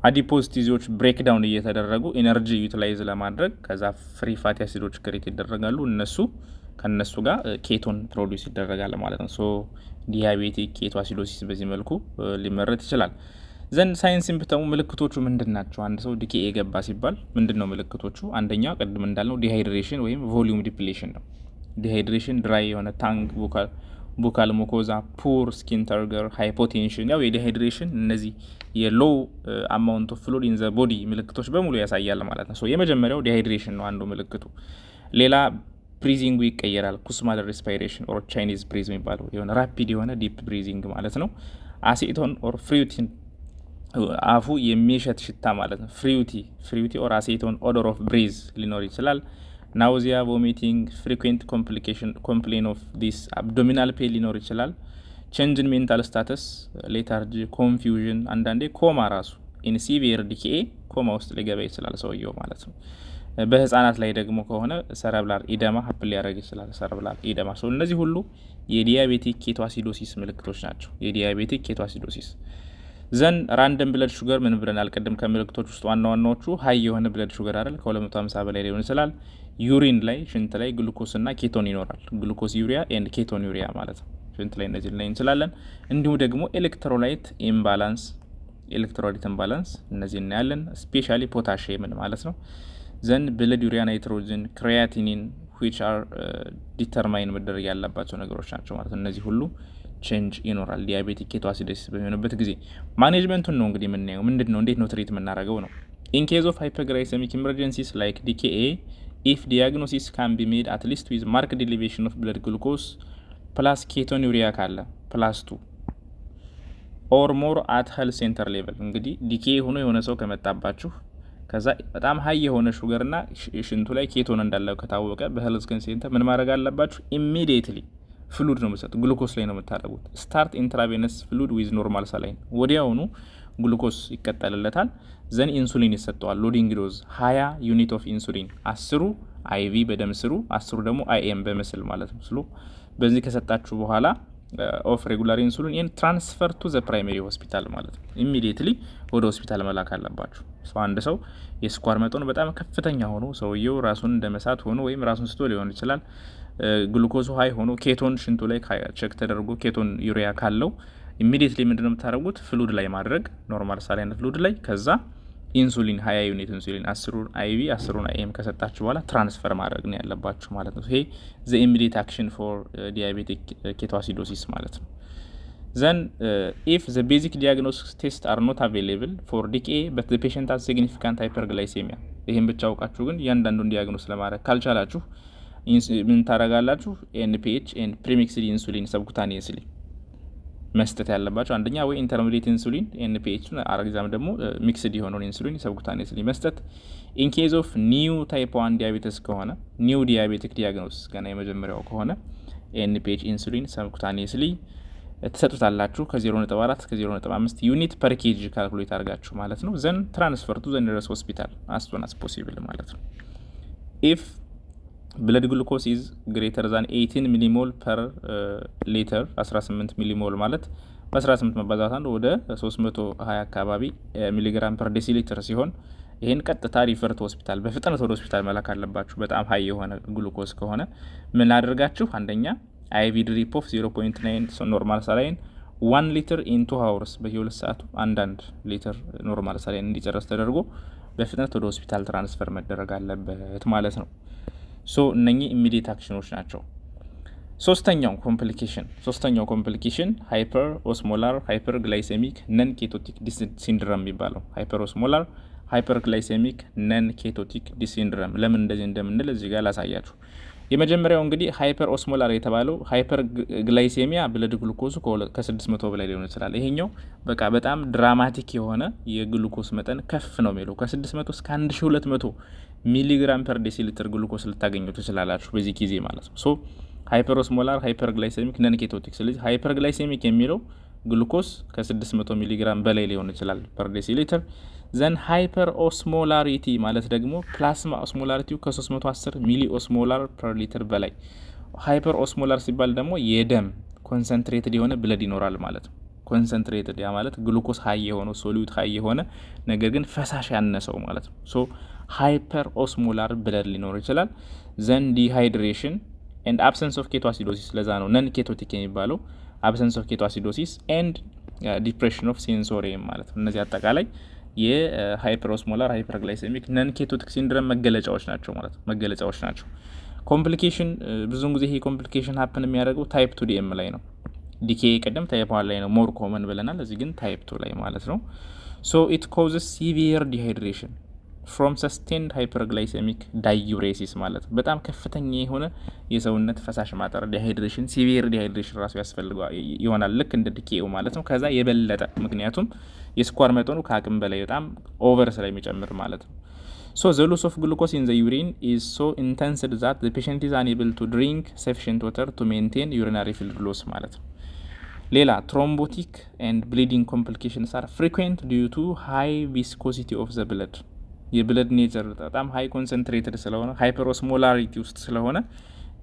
አዲፖዝ ቲዚዎች ብሬክ ዳውን እየተደረጉ ኢነርጂ ዩቲላይዝ ለማድረግ ከዛ ፍሪ ፋቲ አሲዶች ክሬት ይደረጋሉ። ከነሱ ጋር ኬቶን ፕሮዲውስ ይደረጋል ማለት ነው። ሶ ዲያቤቲክ ኬቶአሲዶሲስ በዚህ መልኩ ሊመረት ይችላል። ዘንድ ሳይንስ ሲምፕተሙ ምልክቶቹ ምንድን ናቸው? አንድ ሰው ዲኬኤ ገባ ሲባል ምንድን ነው ምልክቶቹ? አንደኛው ቅድም እንዳልነው ዲሃይድሬሽን ወይም ቮሊዩም ዲፕሌሽን ነው። ዲሃይድሬሽን፣ ድራይ የሆነ ታንግ፣ ቡካል ሙኮዛ፣ ፑር ስኪን ተርገር፣ ሃይፖቴንሽን። ያው የዲሃይድሬሽን እነዚህ የሎው አማውንት ኦፍ ፍሉድ ኢን ዘ ቦዲ ምልክቶች በሙሉ ያሳያል ማለት ነው። የመጀመሪያው ዲሃይድሬሽን ነው አንዱ ምልክቱ። ሌላ ብሪዚንጉ ይቀየራል። ኩስማል ሬስፓይሬሽን ኦር ቻይኒዝ ብሪዝ የሚባለው የሆነ ራፒድ የሆነ ዲፕ ብሪዚንግ ማለት ነው። አሴቶን ኦር ፍሩቲን አፉ የሚሸት ሽታ ማለት ነው። ፍሪዩቲ ኦር አሴቶን ኦዶር ኦፍ ብሪዝ ሊኖር ይችላል። ናውዚያ፣ ቮሚቲንግ፣ ፍሪኩዌንት ኮምፕሌን ኦፍ ዲስ አብዶሚናል ፔን ሊኖር ይችላል። ቼንጅን ሜንታል ስታተስ፣ ሌታርጂ፣ ኮንፊውዥን፣ አንዳንዴ ኮማ ራሱ ኢን ሲቪየር ዲኬኤ ኮማ ውስጥ ሊገባ ይችላል ሰውየው ማለት ነው። በህፃናት ላይ ደግሞ ከሆነ ሰረብላር ኢደማ ሀፕል ሊያደርግ ይችላል። ሰረብላር ኢደማ ሰው እነዚህ ሁሉ የዲያቤቲክ ኬቶአሲዶሲስ ምልክቶች ናቸው። የዲያቤቲክ ኬቶአሲዶሲስ ዘን ራንደም ብለድ ሹገር ምን ብለናል ቅድም? ከምልክቶች ውስጥ ዋና ዋናዎቹ ሀይ የሆነ ብለድ ሹገር አይደል፣ ከ250 በላይ ሊሆን ይችላል። ዩሪን ላይ ሽንት ላይ ግሉኮስ እና ኬቶን ይኖራል። ግሉኮስ ዩሪያ ኤንድ ኬቶን ዩሪያ ማለት ነው። ሽንት ላይ እነዚህ ላይ እንችላለን። እንዲሁም ደግሞ ኤሌክትሮላይት ኢምባላንስ እነዚህ እናያለን። ስፔሻሊ ፖታሺየምን ማለት ነው። ዘን ብለድ ዩሪያ፣ ናይትሮጅን፣ ክሪያቲኒን which are ዲተርማይን መደረግ ያለባቸው ነገሮች ናቸው ማለት ነው። እነዚህ ሁሉ ቼንጅ ይኖራል ዲያቤቲክ ኬቶአሲዶሲስ በሚሆንበት ጊዜ። ማኔጅመንቱን ነው እንግዲህ የምናየው። ምንድን ነው እንዴት ነው ትሪት የምናደርገው ነው። ኢን ኬዝ ኦፍ ሃይፐርግላይሰሚክ ኢመርጀንሲስ ላይክ ዲኬኤ ኢፍ ዲያግኖሲስ ካን ቢ ሜድ አት ሊስት ዊዝ ማርክድ ኤሌቬሽን ኦፍ ብለድ ግሉኮስ ፕላስ ኬቶን ዩሪያ ካለ ፕላስ 2 ኦር ሞር አት ሄልት ሴንተር ሌቨል። እንግዲህ ዲኬኤ ሆኖ የሆነ ሰው ከመጣባችሁ ከዛ በጣም ሀይ የሆነ ሹገርና ሽንቱ ላይ ኬቶን እንዳለው ከታወቀ በሄልት ሴንተር ምን ማድረግ አለባችሁ? ኢሚዲየትሊ ፍሉድ ነው የምትሰጡት፣ ግሉኮስ ላይ ነው የምታደርጉት። ስታርት ኢንትራቬነስ ፍሉድ ዊዝ ኖርማል ሳላይን። ወዲያውኑ ግሉኮስ ይቀጠልለታል። ዘን ኢንሱሊን ይሰጠዋል። ሎዲንግ ዶዝ 20 ዩኒት ኦፍ ኢንሱሊን 10ሩ አይቪ በደም ስሩ 10ሩ ደግሞ አይኤም በምስል ማለት ነው። ስሎ በዚህ ከሰጣችሁ በኋላ ኦፍ ሬጉላር ኢንሱሊን ኤንድ ትራንስፈር ቱ ዘ ፕራይመሪ ሆስፒታል ማለት ነው። ኢሚዲየትሊ ወደ ሆስፒታል መላክ አለባችሁ። አንድ ሰው የስኳር መጠኑ በጣም ከፍተኛ ሆኖ ሰውየው ራሱን እንደመሳት ሆኖ ወይም ራሱን ስቶ ሊሆን ይችላል። ግሉኮዙ ሀይ ሆኖ ኬቶን ሽንቱ ላይ ቼክ ተደርጎ ኬቶን ዩሪያ ካለው ኢሚዲየትሊ ምንድነው የምታደርጉት? ፍሉድ ላይ ማድረግ ኖርማል ሳላይን ፍሉድ ላይ ከዛ ኢንሱሊን 20 ዩኒት ኢንሱሊን 10ሩን አይቪ 10ሩን አይኤም ከሰጣችሁ በኋላ ትራንስፈር ማድረግ ነው ያለባችሁ ማለት ነው። ይሄ ዘ ኢሚዲየት አክሽን ፎር ዲያቤቲክ ኬቶአሲዶሲስ ማለት ነው። ዘን ኢፍ ዘ ቤዚክ ዲያግኖሲስ ቴስት አር ኖት አቬይላብል ፎር ዲኬኤ በት ዘ ፔሸንት ሃዝ ሲግኒፊካንት ሃይፐርግላይሴሚያ፣ ይሄን ብቻ አውቃችሁ ግን እያንዳንዱን ዲያግኖስ ለማድረግ ካልቻላችሁ ምን ታደርጋላችሁ? ኤንፒኤች ኤንድ ፕሪሚክስድ ኢንሱሊን ሰብኩታኒየስሊ መስጠት ያለባቸው አንደኛ ወይ ኢንተርሚዲየት ኢንሱሊን ኤንፒኤች አረግዛም ደግሞ ሚክስድ የሆነውን ኢንሱሊን ሰብኩታኒየስሊ መስጠት። ኢን ኬዝ ኦፍ ኒው ታይፕ 1 ዲያቤተስ ከሆነ ኒው ዲያቤቲክ ዲያግኖስ ገና የመጀመሪያው ከሆነ ኤንፒኤች ኢንሱሊን ሰብኩታኒየስሊ ትሰጡታላችሁ ከ0.4 እስከ 0.5 ዩኒት ፐር ኬጂ ካልኩሌት አድርጋችሁ ማለት ነው። ዘን ትራንስፈር ቱ ዘ ኒረስት ሆስፒታል አስ ሱን አስ ፖሲብል ማለት ነው። ኢፍ ብለድ ግሉኮስ ኢዝ ግሬተር ዛን 18 ሚሊሞል ፐር ሊትር 18 ሚሊሞል ማለት በ18 መባዛት አንድ ወደ 320 አካባቢ ሚሊግራም ፐር ዴሲሊትር ሲሆን ይሄን ቀጥታ ሪፈርት ሆስፒታል በፍጥነት ወደ ሆስፒታል መላክ አለባችሁ። በጣም ሀይ የሆነ ግሉኮስ ከሆነ ምን አድርጋችሁ አንደኛ አይቪ ድሪፕ ኦፍ 0.9 ኖርማል ሳላይን 1 ሊትር ኢን 2 አወርስ በየ2 ሰዓቱ አንዳንድ ሊትር ኖርማል ሳላይን እንዲጨርስ ተደርጎ በፍጥነት ወደ ሆስፒታል ትራንስፈር መደረግ አለበት ማለት ነው። ሶ እነኚህ ኢሚዲየት አክሽኖች ናቸው። ሶስተኛው ኮምፕሊኬሽን ሃይፐር ኦስሞላር ሃይፐር ግላይሴሚክ ነን ኬቶቲክ ሲንድረም የሚባለው ሃይፐር ኦስሞላር ሃይፐር ግላይሴሚክ ነን ኬቶቲክ ሲንድረም። ለምን እንደዚህ እንደምንል እዚህ ጋር ላሳያችሁ። የመጀመሪያው እንግዲህ ሃይፐር ኦስሞላር የተባለው ሃይፐር ግላይሴሚያ ብለድ ግሉኮሱ ከ600 በላይ ሊሆን ይችላል። ይሄኛው በቃ በጣም ድራማቲክ የሆነ የግሉኮስ መጠን ከፍ ነው የሚለው ከ600 እስከ 1200 ሚሊግራም ፐር ዴሲሊትር ግሉኮስ ልታገኙ ትችላላችሁ በዚህ ጊዜ ማለት ነው። ሶ ሃይፐር ኦስሞላር ሃይፐር ግላይሴሚክ ነን ኬቶቲክ። ስለዚህ ሃይፐር ግላይሴሚክ የሚለው ግሉኮስ ከ600 ሚሊግራም በላይ ሊሆን ይችላል ፐር ዴሲሊትር። ዘን ሃይፐር ኦስሞላሪቲ ማለት ደግሞ ፕላስማ ኦስሞላሪቲው ከ310 ሚሊ ኦስሞላር ፐር ሊትር በላይ። ሃይፐር ኦስሞላር ሲባል ደግሞ የደም ኮንሰንትሬትድ የሆነ ብለድ ይኖራል ማለት ነው። ኮንሰንትሬትድ ያ ማለት ግሉኮስ ሀይ የሆነው ሶሉት ሀይ የሆነ ነገር ግን ፈሳሽ ያነሰው ማለት ነው። ሶ ሃይፐር ኦስሞላር ብለድ ሊኖር ይችላል። ዘን ዲሃይድሬሽን ኤንድ አብሰንስ ኦፍ ኬቶአሲዶሲስ፣ ለዛ ነው ነን ኬቶቲክ የሚባለው። አብሰንስ ኦፍ ኬቶአሲዶሲስ ኤንድ ዲፕሬሽን ኦፍ ሴንሶሪየም ማለት ነው። እነዚህ አጠቃላይ የሃይፐር ኦስሞላር ሃይፐር ግላይሴሚክ ነን ኬቶቲክ ሲንድረም መገለጫዎች ናቸው ማለት ነው። መገለጫዎች ናቸው። ኮምፕሊኬሽን ብዙውን ጊዜ ይሄ ኮምፕሊኬሽን ሀፕን የሚያደርገው ታይፕ 2 ዲኤም ላይ ነው። ዲኬ ቀደም ታይፕ 1 ላይ ነው ሞር ኮመን ብለናል። እዚህ ግን ታይፕ 2 ላይ ማለት ነው። ሶ ኢት ኮዝስ ሲቪየር ዲሃይድሬሽን ፍሮም ሰስቴንድ ሃይፐርግላይሴሚክ ዳዩሬሲስ ማለት ነው። በጣም ከፍተኛ የሆነ የሰውነት ፈሳሽ ማጠር ዲሃይድሬሽን፣ ሲቪየር ዲሃይድሬሽን ራሱ ያስፈልገዋል ይሆናል ልክ እንደ ዲኬው ማለት ነው። ከዛ የበለጠ ምክንያቱም የስኳር መጠኑ ከአቅም በላይ በጣም ኦቨር ስለሚጨምር ማለት ነው። ሶ ዘ ሎስ ኦፍ ግሉኮስ ኢን ዘ ዩሪን ኢዝ ሶ ኢንተንስድ ዛት ዘ ፔሸንት ኢዝ አንኤብል ቱ ድሪንክ ሰፊሽንት ዋተር ቱ ሜንቴን ዩሪናሪ ፍሉድ ሎስ ማለት ነው። ሌላ ትሮምቦቲክ ኤንድ ብሊዲንግ ኮምፕሊኬሽንስ አር ፍሪኩዌንት ዲዩ ቱ ሃይ ቪስኮሲቲ ኦፍ ዘ ብለድ። የብለድ ኔቸር በጣም ሃይ ኮንሰንትሬትድ ስለሆነ ሃይፐር ኦስሞላሪቲ ውስጥ ስለሆነ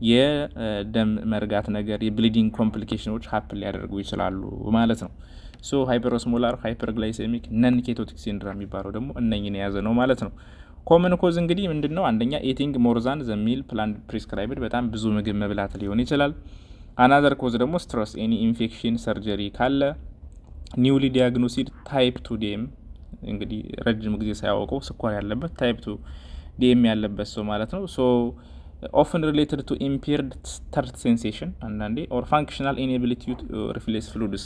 የደም መርጋት ነገር የብሊዲንግ ኮምፕሊኬሽኖች ሀፕን ሊያደርጉ ይችላሉ ማለት ነው። ሶ ሃይፐር ኦስሞላር ሃይፐር ግላይሴሚክ ነን ኬቶቲክ ሲንድሮም የሚባለው ደግሞ እነኝን የያዘ ነው ማለት ነው። ኮመን ኮዝ እንግዲህ ምንድነው? አንደኛ ኤቲንግ ሞርዛን ዘሚል ፕላን ፕሪስክራይብድ በጣም ብዙ ምግብ መብላት ሊሆን ይችላል። አናዘር ኮዝ ደግሞ ስትረስ፣ ኤኒ ኢንፌክሽን፣ ሰርጀሪ ካለ፣ ኒውሊ ዲያግኖሲድ ታይፕ 2 ዲኤም እንግዲህ ረጅም ጊዜ ሳያውቀው ስኳር ያለበት ታይፕ 2 ዲኤም ያለበት ሰው ማለት ነው። ሶ ኦፍን ሪሌትድ ቱ ኢምፔርድ ተርት ሴንሴሽን አንዳንዴ ኦር ፋንክሽናል ኢኔቢሊቲ ቱ ሪፍሌስ ፍሉድስ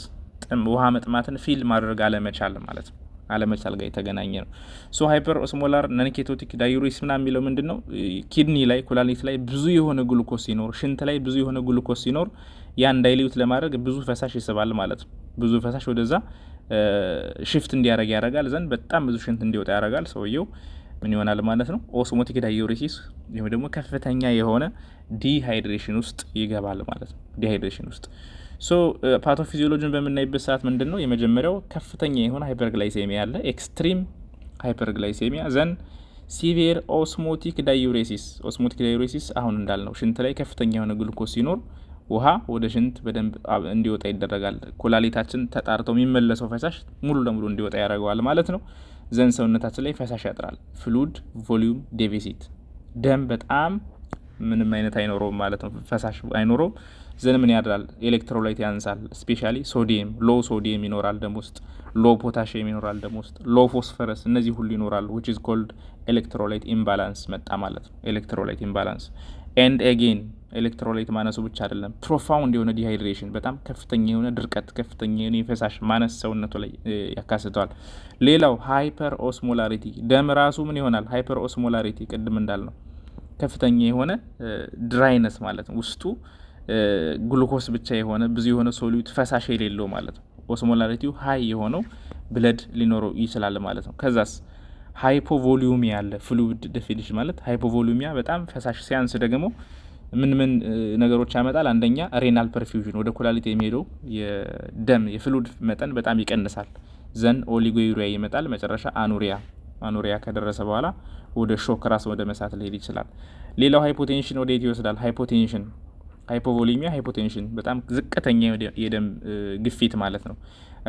ውሃ መጥማትን ፊል ማድረግ አለመቻል ማለት ነው። አለመቻል ጋር የተገናኘ ነው። ሶ ሃይፐር ኦስሞላር ነን ኬቶቲክ ዳዩሬሲስ ምናምን የሚለው ምንድነው? ኪድኒ ላይ ኩላሊት ላይ ብዙ የሆነ ግሉኮስ ሲኖር፣ ሽንት ላይ ብዙ የሆነ ግሉኮስ ሲኖር ያን ዳይሊዩት ለማድረግ ብዙ ፈሳሽ ይስባል ማለት ነው። ብዙ ፈሳሽ ወደዛ ሽፍት እንዲያደርግ ያደርጋል። ዘንድ በጣም ብዙ ሽንት እንዲወጣ ያደርጋል። ሰውየው ምን ይሆናል ማለት ነው? ኦስሞቲክ ዳዩሬሲስ ወይም ደግሞ ከፍተኛ የሆነ ዲሃይድሬሽን ውስጥ ይገባል ማለት ነው። ዲሃይድሬሽን ውስጥ ሶ ፓቶፊዚዮሎጂን በምናይበት ሰዓት ምንድነው የመጀመሪያው ከፍተኛ የሆነ ሃይፐርግላይሴሚያ አለ፣ ኤክስትሪም ሃይፐርግላይሴሚያ። ዘን ሲቪር ኦስሞቲክ ዳዩሬሲስ። ኦስሞቲክ ዳዩሬሲስ አሁን እንዳልነው ሽንት ላይ ከፍተኛ የሆነ ግሉኮስ ሲኖር ውሃ ወደ ሽንት በደንብ እንዲወጣ ይደረጋል። ኩላሊታችን ተጣርተው የሚመለሰው ፈሳሽ ሙሉ ለሙሉ እንዲወጣ ያደርገዋል ማለት ነው። ዘን ሰውነታችን ላይ ፈሳሽ ያጥራል። ፍሉድ ቮሊዩም ዴፊሲት፣ ደም በጣም ምንም አይነት አይኖረውም ማለት ነው፣ ፈሳሽ አይኖረውም። ዘን ምን ያድራል? ኤሌክትሮላይት ያንሳል። ስፔሻሊ ሶዲየም፣ ሎ ሶዲየም ይኖራል ደም ውስጥ፣ ሎ ፖታሽየም ይኖራል ደም ውስጥ፣ ሎ ፎስፈረስ፣ እነዚህ ሁሉ ይኖራሉ። which is called ኤሌክትሮላይት ኢምባላንስ መጣ ማለት ነው። ኤሌክትሮላይት ኢምባላንስ ኤንድ አጌን ኤሌክትሮላይት ማነሱ ብቻ አይደለም፣ ፕሮፋውንድ የሆነ ዲሃይድሬሽን፣ በጣም ከፍተኛ የሆነ ድርቀት፣ ከፍተኛ የሆነ የፈሳሽ ማነስ ሰውነቱ ላይ ያካስተዋል። ሌላው ሃይፐር ኦስሞላሪቲ፣ ደም ራሱ ምን ይሆናል? ሃይፐር ኦስሞላሪቲ ቅድም እንዳልነው ከፍተኛ የሆነ ድራይነስ ማለት ነው። ውስጡ ግሉኮስ ብቻ የሆነ ብዙ የሆነ ሶሉት ፈሳሽ የሌለው ማለት ነው። ኦስሞላሪቲው ሀይ የሆነው ብለድ ሊኖረው ይችላል ማለት ነው። ከዛስ ሃይፖቮሊዩሚያ አለ። ፍሉድ ዴፊኒሽን ማለት ሃይፖቮሊዩሚያ በጣም ፈሳሽ ሲያንስ ደግሞ ምን ነገሮች ያመጣል? አንደኛ ሬናል ፐርፊውዥን፣ ወደ ኩላሊት የሚሄደው የደም የፍሉድ መጠን በጣም ይቀንሳል። ዘን ኦሊጎዩሪያ ይመጣል። መጨረሻ አኑሪያ ከደረሰ በኋላ ወደ ሾክ፣ ራስ ወደ መሳት ሊሄድ ይችላል። ሌላው ሃይፖቴንሽን ወደ የት ይወስዳል? ሃይፖቴንሽን፣ ሃይፖቮሊሚያ፣ ሃይፖቴንሽን በጣም ዝቅተኛ የደም ግፊት ማለት ነው።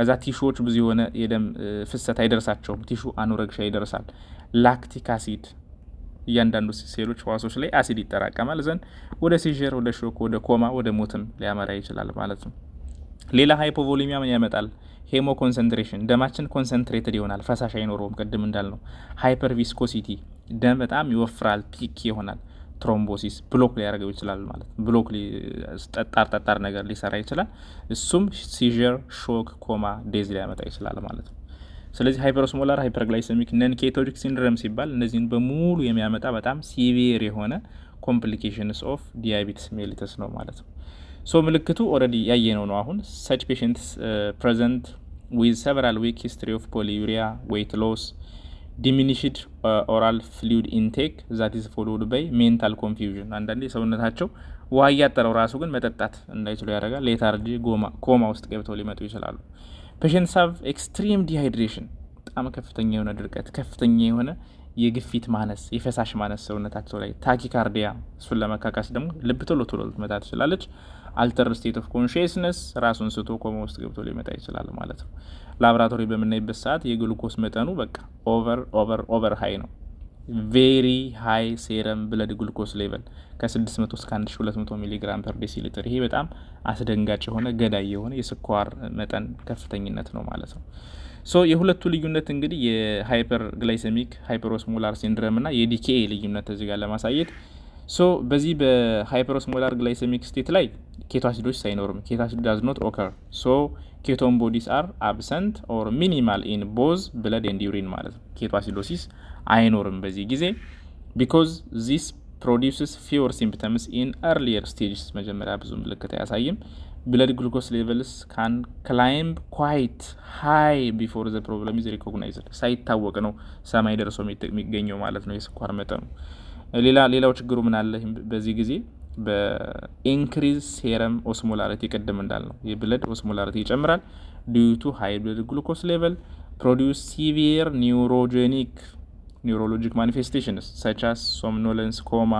እዛ ቲሹዎች ብዙ የሆነ የደም ፍሰት አይደርሳቸውም። ቲሹ አኖረግሻ ይደርሳል። ላክቲክ አሲድ፣ እያንዳንዱ ሴሎች ህዋሶች ላይ አሲድ ይጠራቀማል። ዘንድ ወደ ሲዥር፣ ወደ ሾክ፣ ወደ ኮማ፣ ወደ ሞትም ሊያመራ ይችላል ማለት ነው። ሌላ ሃይፖቮሊሚያ ምን ያመጣል? ሄሞ ኮንሰንትሬሽን፣ ደማችን ኮንሰንትሬትድ ይሆናል፣ ፈሳሽ አይኖረውም። ቅድም እንዳልነው ሃይፐር ቪስኮሲቲ፣ ደም በጣም ይወፍራል፣ ፒክ ይሆናል። ትሮምቦሲስ፣ ብሎክ ሊያደርገው ይችላል ማለት ነው። ብሎክ ጠጣር ነገር ሊሰራ ይችላል። እሱም ሲዥር፣ ሾክ፣ ኮማ፣ ዴዝ ሊያመጣ ይችላል ማለት ነው። ስለዚህ ሃይፐርኦስሞላር፣ ሃይፐርግላይሰሚክ፣ ነን ኬቶቲክ ሲንድረም ሲባል እነዚህን በሙሉ የሚያመጣ በጣም ሲቪር የሆነ ኮምፕሊኬሽንስ ኦፍ ዲያቤቲስ ሜሊተስ ነው ማለት ነው። ሶ ምልክቱ ኦልሬዲ ያየነው ነው። አሁን ሰች ፔሽንትስ ፕሬዘንት ዊዝ ሰቨራል ዊክ ሂስትሪ ኦፍ ፖሊዩሪያ፣ ዌይት ሎስ፣ ዲሚኒሽድ ኦራል ፍሉድ ኢንቴክ ዛት ኢዝ ፎሎውድ ባይ ሜንታል ኮንፊውዥን። አንዳንዴ ሰውነታቸው ውሃ እያጠረው ራሱ ግን መጠጣት እንዳይችሉ ያደርጋል። ሌታርጂ፣ ኮማ ውስጥ ገብተው ሊመጡ ይችላሉ። ፔሽንትስ ሃቭ ኤክስትሪም ዲሃይድሬሽን፣ በጣም ከፍተኛ የሆነ ድርቀት፣ ከፍተኛ የሆነ የግፊት ማነስ፣ የፈሳሽ ማነስ ሰውነታቸው ላይ። ታኪካርዲያ፣ እሱን ለመካካስ ደግሞ ልብ ቶሎ ልትመታ ትችላለች። አልተር ስቴት ኦፍ ኮንሽስነስ፣ ራሱን ስቶ ኮማ ውስጥ ገብቶ ሊመጣ ይችላል ማለት ነው። ላቦራቶሪ በምናይበት ሰዓት የግሉኮስ መጠኑ በቃ ኦቨር ሀይ ነው። ቬሪ ሀይ ሴረም ብለድ ግሉኮስ ሌቨል ከ600 እስከ 1200 ሚሊግራም ፐር ዴሲሊትር። ይሄ በጣም አስደንጋጭ የሆነ ገዳይ የሆነ የስኳር መጠን ከፍተኝነት ነው ማለት ነው። ሶ የሁለቱ ልዩነት እንግዲህ የሃይፐር ግላይሰሚክ ሃይፐርኦስሞላር ሲንድረም እና የዲኬኤ ልዩነት እዚህ ጋር ለማሳየት ሶ በዚህ በሃይፐርኦስሞላር ግላይሰሚክ ስቴት ላይ ኬቶ አሲዶች አይኖርም። ኬቶ አሲድ ዳዝ ኖት ኦከር። ሶ ኬቶን ቦዲስ አር አብሰንት ኦር ሚኒማል ኢን ቦዝ ብለድ ኤንድ ዩሪን ማለት ነው። ኬቶ አሲዶሲስ አይኖርም በዚህ ጊዜ ቢኮዝ ዚስ ፕሮዲውስስ ፊወር ሲምፕተምስ ኢን ኤርሊየር ስቴጅስ። መጀመሪያ ብዙ ምልክት አያሳይም። ብለድ ግሉኮስ ሌቨልስ ካን ክላይምብ ኳይት ሃይ ቢፎር ዘ ፕሮብለም ኢዝ ሪኮግናይዝድ። ሳይታወቅ ነው ሰማይ ደርሶ የሚገኘው ማለት ነው የስኳር መጠኑ። ሌላው ችግሩ ምን አለ በዚህ ጊዜ? በኢንክሪዝ ሴረም ኦስሞላሪቲ፣ ቅድም እንዳልነው የብለድ ኦስሞላሪቲ ይጨምራል። ዲዩ ቱ ሃይ ብለድ ግሉኮስ ሌቨል ፕሮዲውስ ሲቪር ኒውሮሎጂክ ማኒፌስቴሽንስ ሰች አስ ሶምኖለንስ፣ ኮማ፣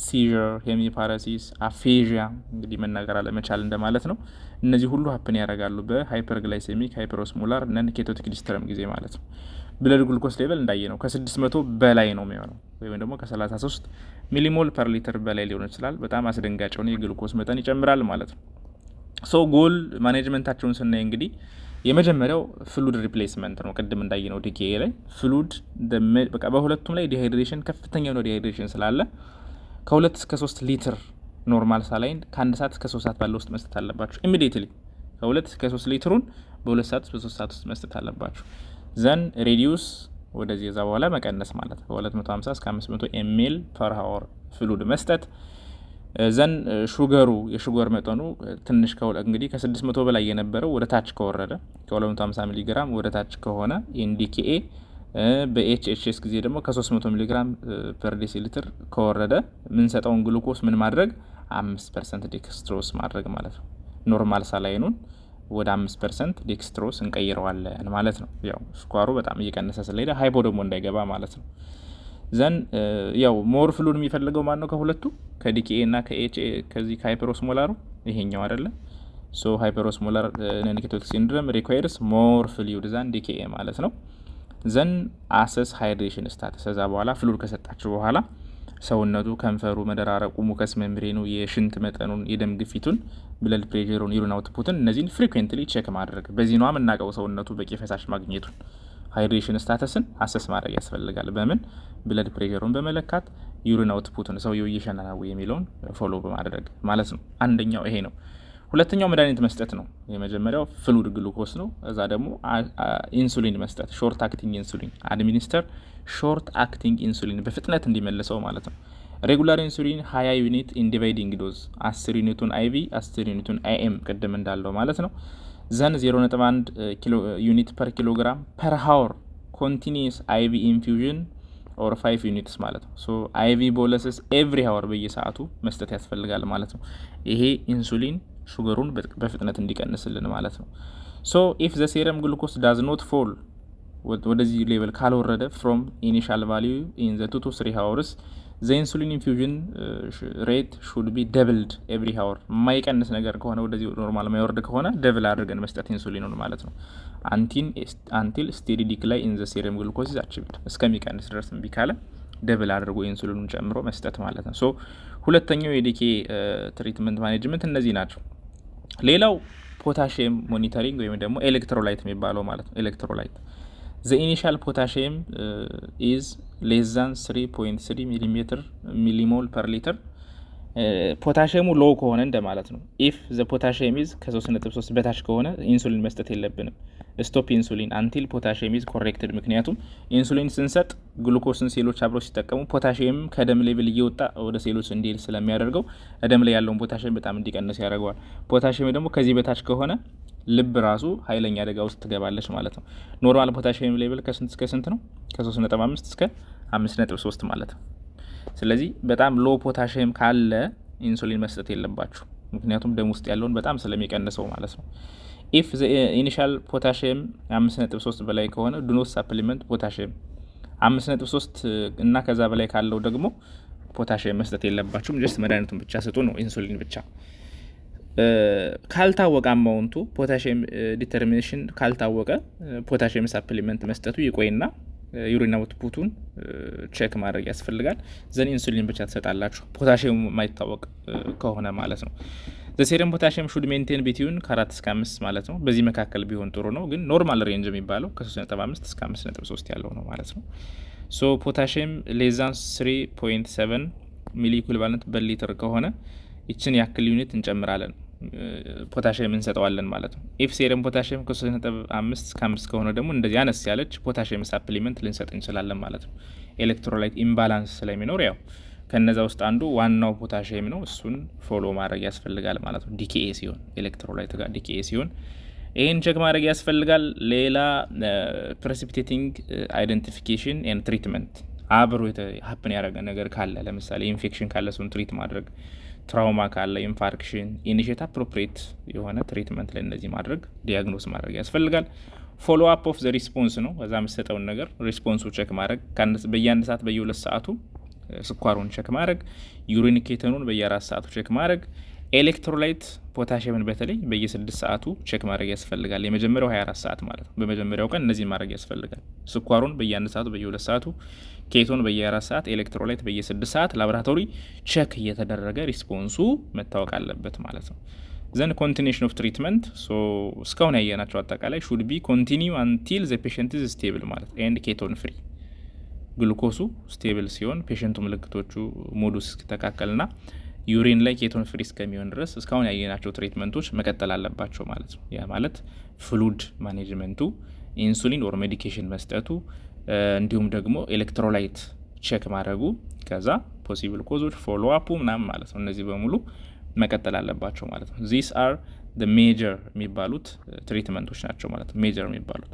ሲዥር፣ ሄሚፓራሲስ፣ አፌዥያ፣ እንግዲህ መናገር አለመቻል እንደማለት ነው። እነዚህ ሁሉ ሀፕን ያደርጋሉ በሃይፐርግላይሴሚክ ሃይፐርኦስሞላር ነን ኬቶቲክ ዲስትረም ጊዜ ማለት ነው። ብለድ ግሉኮስ ሌቨል እንዳየ ነው ከ600 በላይ ነው የሚሆነው፣ ወይም ደግሞ ከ33 ሚሊሞል ፐር ሊትር በላይ ሊሆን ይችላል። በጣም አስደንጋጭ የሆነ የግሉኮስ መጠን ይጨምራል ማለት ነው። ሶ ጎል ማኔጅመንታቸውን ስናይ እንግዲህ የመጀመሪያው ፍሉድ ሪፕሌስመንት ነው። ቅድም እንዳየ ነው ዲኬኤ ላይ ፍሉድ በቃ በሁለቱም ላይ ዲሃይድሬሽን፣ ከፍተኛ የሆነ ዲሃይድሬሽን ስላለ ከ2 እስከ 3 ሊትር ኖርማል ሳላይን ከ1 ሰዓት እስከ 3 ሰዓት ባለው ውስጥ መስጠት አለባችሁ። ኢሚዲየትሊ ከ2 እስከ 3 ሊትሩን በ2 ሰዓት እስከ 3 ሰዓት ውስጥ መስጠት አለባችሁ። ዘን ሬዲዩስ ወደዚህ ዛ በኋላ መቀነስ ማለት ከ250 እስከ 500 ኤምኤል ፐር ሃወር ፍሉድ መስጠት። ዘን ሹገሩ የሹገር መጠኑ ትንሽ እንግዲህ ከ600 በላይ የነበረው ወደ ታች ከወረደ ከ250 ሚሊግራም ወደ ታች ከሆነ ኢንዲኬኤ፣ በኤችኤችኤስ ጊዜ ደግሞ ከ300 ሚሊግራም ፐር ዴሲሊትር ከወረደ ምንሰጠውን ግሉኮስ ምን ማድረግ 5% ዴክስትሮስ ማድረግ ማለት ነው። ኖርማል ሳላይኑን ወደ 5% ዴክስትሮስ እንቀይረዋለን ማለት ነው። ያው ስኳሩ በጣም እየቀነሰ ስለሄደ ሃይፖ ደግሞ እንዳይገባ ማለት ነው። ዘን ያው ሞር ፍሉድ የሚፈልገው ማን ነው ከሁለቱ ከዲኬኤ እና ከኤችኤ ከዚህ ከሃይፐሮስሞላሩ ይሄኛው አይደለ? ሶ ሃይፐሮስሞላር ኔጌቲቭ ሲንድሮም ሪኳየርስ ሞር ፍሉድ ዛን ዲኬኤ ማለት ነው። ዘን አሰስ ሃይድሬሽን ስታተስ ከዛ በኋላ ፍሉድ ከሰጣችሁ በኋላ ሰውነቱ ከንፈሩ መደራረቁ፣ ሙከስ ሜምብሬኑ፣ የሽንት መጠኑን፣ የደም ግፊቱን፣ ብለድ ፕሬሸሩን፣ ዩሪን አውትፑትን እነዚህን ፍሪኩዌንትሊ ቼክ ማድረግ በዚህ ነው የምናውቀው ሰውነቱ በቂ ፈሳሽ ማግኘቱን። ሃይድሬሽን ስታተስን አሰስ ማድረግ ያስፈልጋል። በምን ብለድ ፕሬሸሩን በመለካት ዩሪን አውትፑትን ሰውየው እየሸና ነው የሚለውን ፎሎ በማድረግ ማለት ነው። አንደኛው ይሄ ነው። ሁለተኛው መድኃኒት መስጠት ነው። የመጀመሪያው ፍሉድ ግሉኮስ ነው። እዛ ደግሞ ኢንሱሊን መስጠት ሾርት አክቲንግ ኢንሱሊን አድሚኒስተር ሾርት አክቲንግ ኢንሱሊን በፍጥነት እንዲመልሰው ማለት ነው። ሬጉላር ኢንሱሊን 20 ዩኒት ኢን ዲቫይዲንግ ዶዝ 10 ዩኒቱን አይቪ 10 ዩኒቱን አይኤም ቅድም እንዳለው ማለት ነው። ዘን 0.1 ዩኒት ፐር ኪሎግራም ፐር ሃወር ኮንቲኒየስ አይቪ ኢንፊውዥን ኦር 5 ዩኒትስ ማለት ነው። ሶ አይቪ ቦለስስ ኤቭሪ ሃወር በየሰዓቱ መስጠት ያስፈልጋል ማለት ነው። ይሄ ኢንሱሊን ሹገሩን በፍጥነት እንዲቀንስልን ማለት ነው። ሶ ኢፍ ዘ ሴረም ግሉኮስ ዳዝ ኖት ፎል ወደዚህ ሌቨል ካልወረደ ፍሮም ኢኒሻል ቫሊዩ ኢን ዘ 2 to 3 ሃወርስ ዘ ኢንሱሊን ኢንፊውዥን ሬት ሹድ ቢ ደብልድ ኤቭሪ ሃወር። የማይቀንስ ነገር ከሆነ ወደዚህ ኖርማል የማይወርድ ከሆነ ደብል አድርገን መስጠት ኢንሱሊኑን ማለት ነው። አንቲል ስቴዲ ዲክላይ ኢን ዘ ሴረም ግሉኮስ ኢዝ አቺቭድ እስከሚቀንስ ድረስ እምቢ ካለ ደብል አድርጎ ኢንሱሊኑን ጨምሮ መስጠት ማለት ነው። ሶ ሁለተኛው የዲኬ ትሪትመንት ማኔጅመንት እነዚህ ናቸው። ሌላው ፖታሽየም ሞኒተሪንግ ወይም ደግሞ ኤሌክትሮላይት የሚባለው ማለት ነው። ኤሌክትሮላይት ዘ ኢኒሻል ፖታሽየም ኢዝ ሌስ ዛን 3.3 ሚሊሞል ፐር ሊትር። ፖታሽየሙ ሎው ከሆነ እንደማለት ነው። ኢፍ ዘ ፖታሽየም ኢዝ ከ3.3 በታች ከሆነ ኢንሱሊን መስጠት የለብንም። ስቶፕ ኢንሱሊን አንቲል ፖታሽየም ኢዝ ኮሬክትድ። ምክንያቱም ኢንሱሊን ስንሰጥ ግሉኮስን ሴሎች አብረው ሲጠቀሙ ፖታሽየም ከደም ሌቭል እየወጣ ወደ ሴሎች እንዲሄድ ስለሚያደርገው ደም ላይ ያለውን ፖታሽየም በጣም እንዲቀንስ ያደርገዋል። ፖታሽየም ደግሞ ከዚህ በታች ከሆነ ልብ ራሱ ኃይለኛ አደጋ ውስጥ ትገባለች ማለት ነው። ኖርማል ፖታሽየም ሌቭል ከስንት እስከ ስንት ነው? ከ3.5 እስከ 5.3 ማለት ነው። ስለዚህ በጣም ሎ ፖታሽየም ካለ ኢንሱሊን መስጠት የለባችሁ፣ ምክንያቱም ደም ውስጥ ያለውን በጣም ስለሚቀንሰው ማለት ነው። ኢፍ ዘ ኢኒሻል ፖታሽየም 5.3 በላይ ከሆነ ዱኖት ሳፕሊመንት ፖታሽየም 5.3 እና ከዛ በላይ ካለው ደግሞ ፖታሽየም መስጠት የለባችሁም። ጀስት መድኃኒቱን ብቻ ስጡ ነው፣ ኢንሱሊን ብቻ። ካልታወቀ አማውንቱ ፖታሽየም ዲተርሚኔሽን ካልታወቀ ፖታሽየም ሳፕሊመንት መስጠቱ ይቆይና ዩሪን አውትፑቱን ቼክ ማድረግ ያስፈልጋል። ዘን ኢንሱሊን ብቻ ትሰጣላችሁ ፖታሽየሙ የማይታወቅ ከሆነ ማለት ነው። ዘሴረም ፖታሽየም ሹድ ሜንቴን ቢትዊን ከ4 እስከ 5 ማለት ነው። በዚህ መካከል ቢሆን ጥሩ ነው፣ ግን ኖርማል ሬንጅ የሚባለው ከ3.5 እስከ 5.3 ያለው ነው ማለት ነው። ሶ ፖታሽየም ሌዛን 3.7 ሚሊ ኢኩቫለንት በሊትር ከሆነ ይችን ያክል ዩኒት እንጨምራለን፣ ፖታሽየም እንሰጠዋለን ማለት ነው። ኢፍ ሴረም ፖታሽየም ከ3.5 እስከ 5 ከሆነ ደግሞ እንደዚህ አነስ ያለች ፖታሽየም ሳፕሊመንት ልንሰጥ እንችላለን ማለት ነው። ኤሌክትሮላይት ኢምባላንስ ስለሚኖር ያው ከነዛ ውስጥ አንዱ ዋናው ፖታሽየም ነው። እሱን ፎሎ ማድረግ ያስፈልጋል ማለት ነው። ዲኬኤ ሲሆን ኤሌክትሮላይት ጋር ዲኬኤ ሲሆን ይህን ቼክ ማድረግ ያስፈልጋል። ሌላ ፕሬሲፒቴቲንግ አይደንቲፊኬሽን ኤንድ ትሪትመንት አብሮ ሀፕን ያደረገ ነገር ካለ ለምሳሌ ኢንፌክሽን ካለ እሱን ትሪት ማድረግ፣ ትራውማ ካለ ኢንፋርክሽን፣ ኢኒሼት አፕሮፕሪየት የሆነ ትሪትመንት ላይ እነዚህ ማድረግ ዲያግኖስ ማድረግ ያስፈልጋል። ፎሎ አፕ ኦፍ ዘ ሪስፖንስ ነው። ከዛ የምሰጠውን ነገር ሪስፖንሱ ቼክ ማድረግ በየ1 ሰዓት በየ2 ሰዓቱ ስኳሩን ቼክ ማድረግ፣ ዩሪን ኬተኑን በየ4 ሰዓቱ ቼክ ማድረግ፣ ኤሌክትሮላይት ፖታሽየምን በተለይ በየ6 ሰዓቱ ቼክ ማድረግ ያስፈልጋል። የመጀመሪያው 24 ሰዓት ማለት ነው። በመጀመሪያው ቀን እነዚህን ማድረግ ያስፈልጋል። ስኳሩን በየ1 ሰዓቱ በየ2 ሰዓቱ፣ ኬቶን በየ4 ሰዓት፣ ኤሌክትሮላይት በየ6 ሰዓት ላቦራቶሪ ቼክ እየተደረገ ሪስፖንሱ መታወቅ አለበት ማለት ነው። ዘን ኮንቲኒሽን ኦፍ ትሪትመንት እስካሁን ያየናቸው አጠቃላይ ሹድ ቢ ኮንቲኒዩ አንቲል ዘ ፔሽንት ኢዝ ስቴብል ማለት ኤንድ ኬቶን ፍሪ። ግሉኮሱ ስቴብል ሲሆን ፔሽንቱ ምልክቶቹ ሙዱ እስኪተካከልና ዩሪን ላይ ኬቶን ፍሪ እስከሚሆን ድረስ እስካሁን ያየናቸው ትሪትመንቶች መቀጠል አለባቸው ማለት ነው። ያ ማለት ፍሉድ ማኔጅመንቱ፣ ኢንሱሊን ኦር ሜዲኬሽን መስጠቱ፣ እንዲሁም ደግሞ ኤሌክትሮላይት ቼክ ማድረጉ፣ ከዛ ፖሲብል ኮዞች ፎሎ አፑ ምናምን ማለት ነው። እነዚህ በሙሉ መቀጠል አለባቸው ማለት ነው። ዚስ አር the ሜጀር የሚባሉት ትሪትመንቶች ናቸው ማለት ነው። ሜጀር የሚባሉት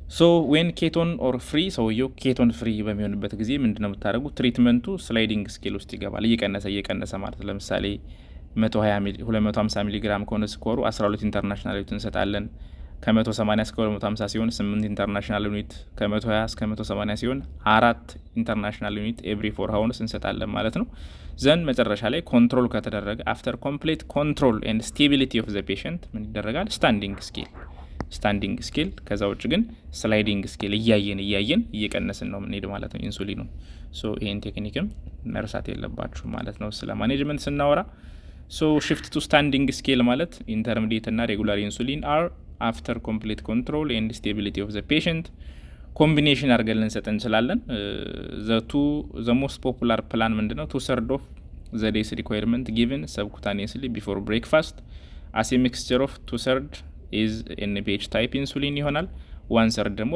ሶ ዌን ኬቶን ኦር ፍሪ ሰውየው ኬቶን ፍሪ በሚሆንበት ጊዜ ምንድነው የምታደርጉት? ትሪትመንቱ ስላይዲንግ ስኬል ውስጥ ይገባል። እየቀነሰ ማለት ነው። ለምሳሌ 250 ሚሊ ግራም ከሆነ ስኳሩ 12 ኢንተርናሽናል ዩኒት እንሰጣለን። ከ180 እስከ 250 ሲሆን 8 ኢንተርናሽናል ዩኒት፣ ከ120 እስከ 180 ሲሆን 4 ኢንተርናሽናል ዩኒት ኤቭሪ 4 ሃውርስ እንሰጣለን ማለት ነው። ዘን መጨረሻ ላይ ኮንትሮል ከተደረገ አፍተር ኮምፕሊት ኮንትሮል ኤንድ ስቴቢሊቲ ኦፍ ዘ ፔሸንት ምን ይደረጋል? ስታንዲንግ ስኬል። ከዛ ውጭ ግን ስላይዲንግ ስኬል እያየን እየቀነስን ነው የምንሄድ ማለት ነው ኢንሱሊኑ። ሶ ይሄን ቴክኒክም መርሳት የለባችሁ ማለት ነው ስለ ማኔጅመንት ስናወራ። ሶ ሽፍት ቱ ስታንዲንግ ስኬል ማለት ኢንተርሚዲየት እና ሬጉላር ኢንሱሊን አር አፍተር ኮምፕሊት ኮንትሮል ኤንድ ስቴቢሊቲ ኦፍ ዘ ፔሸንት ኮምቢኔሽን አድርገን ልንሰጥ እንችላለን። ዘ ሞስት ፖፑላር ፕላን ምንድነው? 2/3 ኦፍ ዘ ዴይስ ሪኳየርመንት ጊቭን ሰብኩታኒየስሊ ቢፎር ብሬክፋስት አስ ኤ ሚክስቸር ኦፍ 2/3 ኢዝ ኤንፒኤች ታይፕ ኢንሱሊን ይሆናል። 1/3 ደግሞ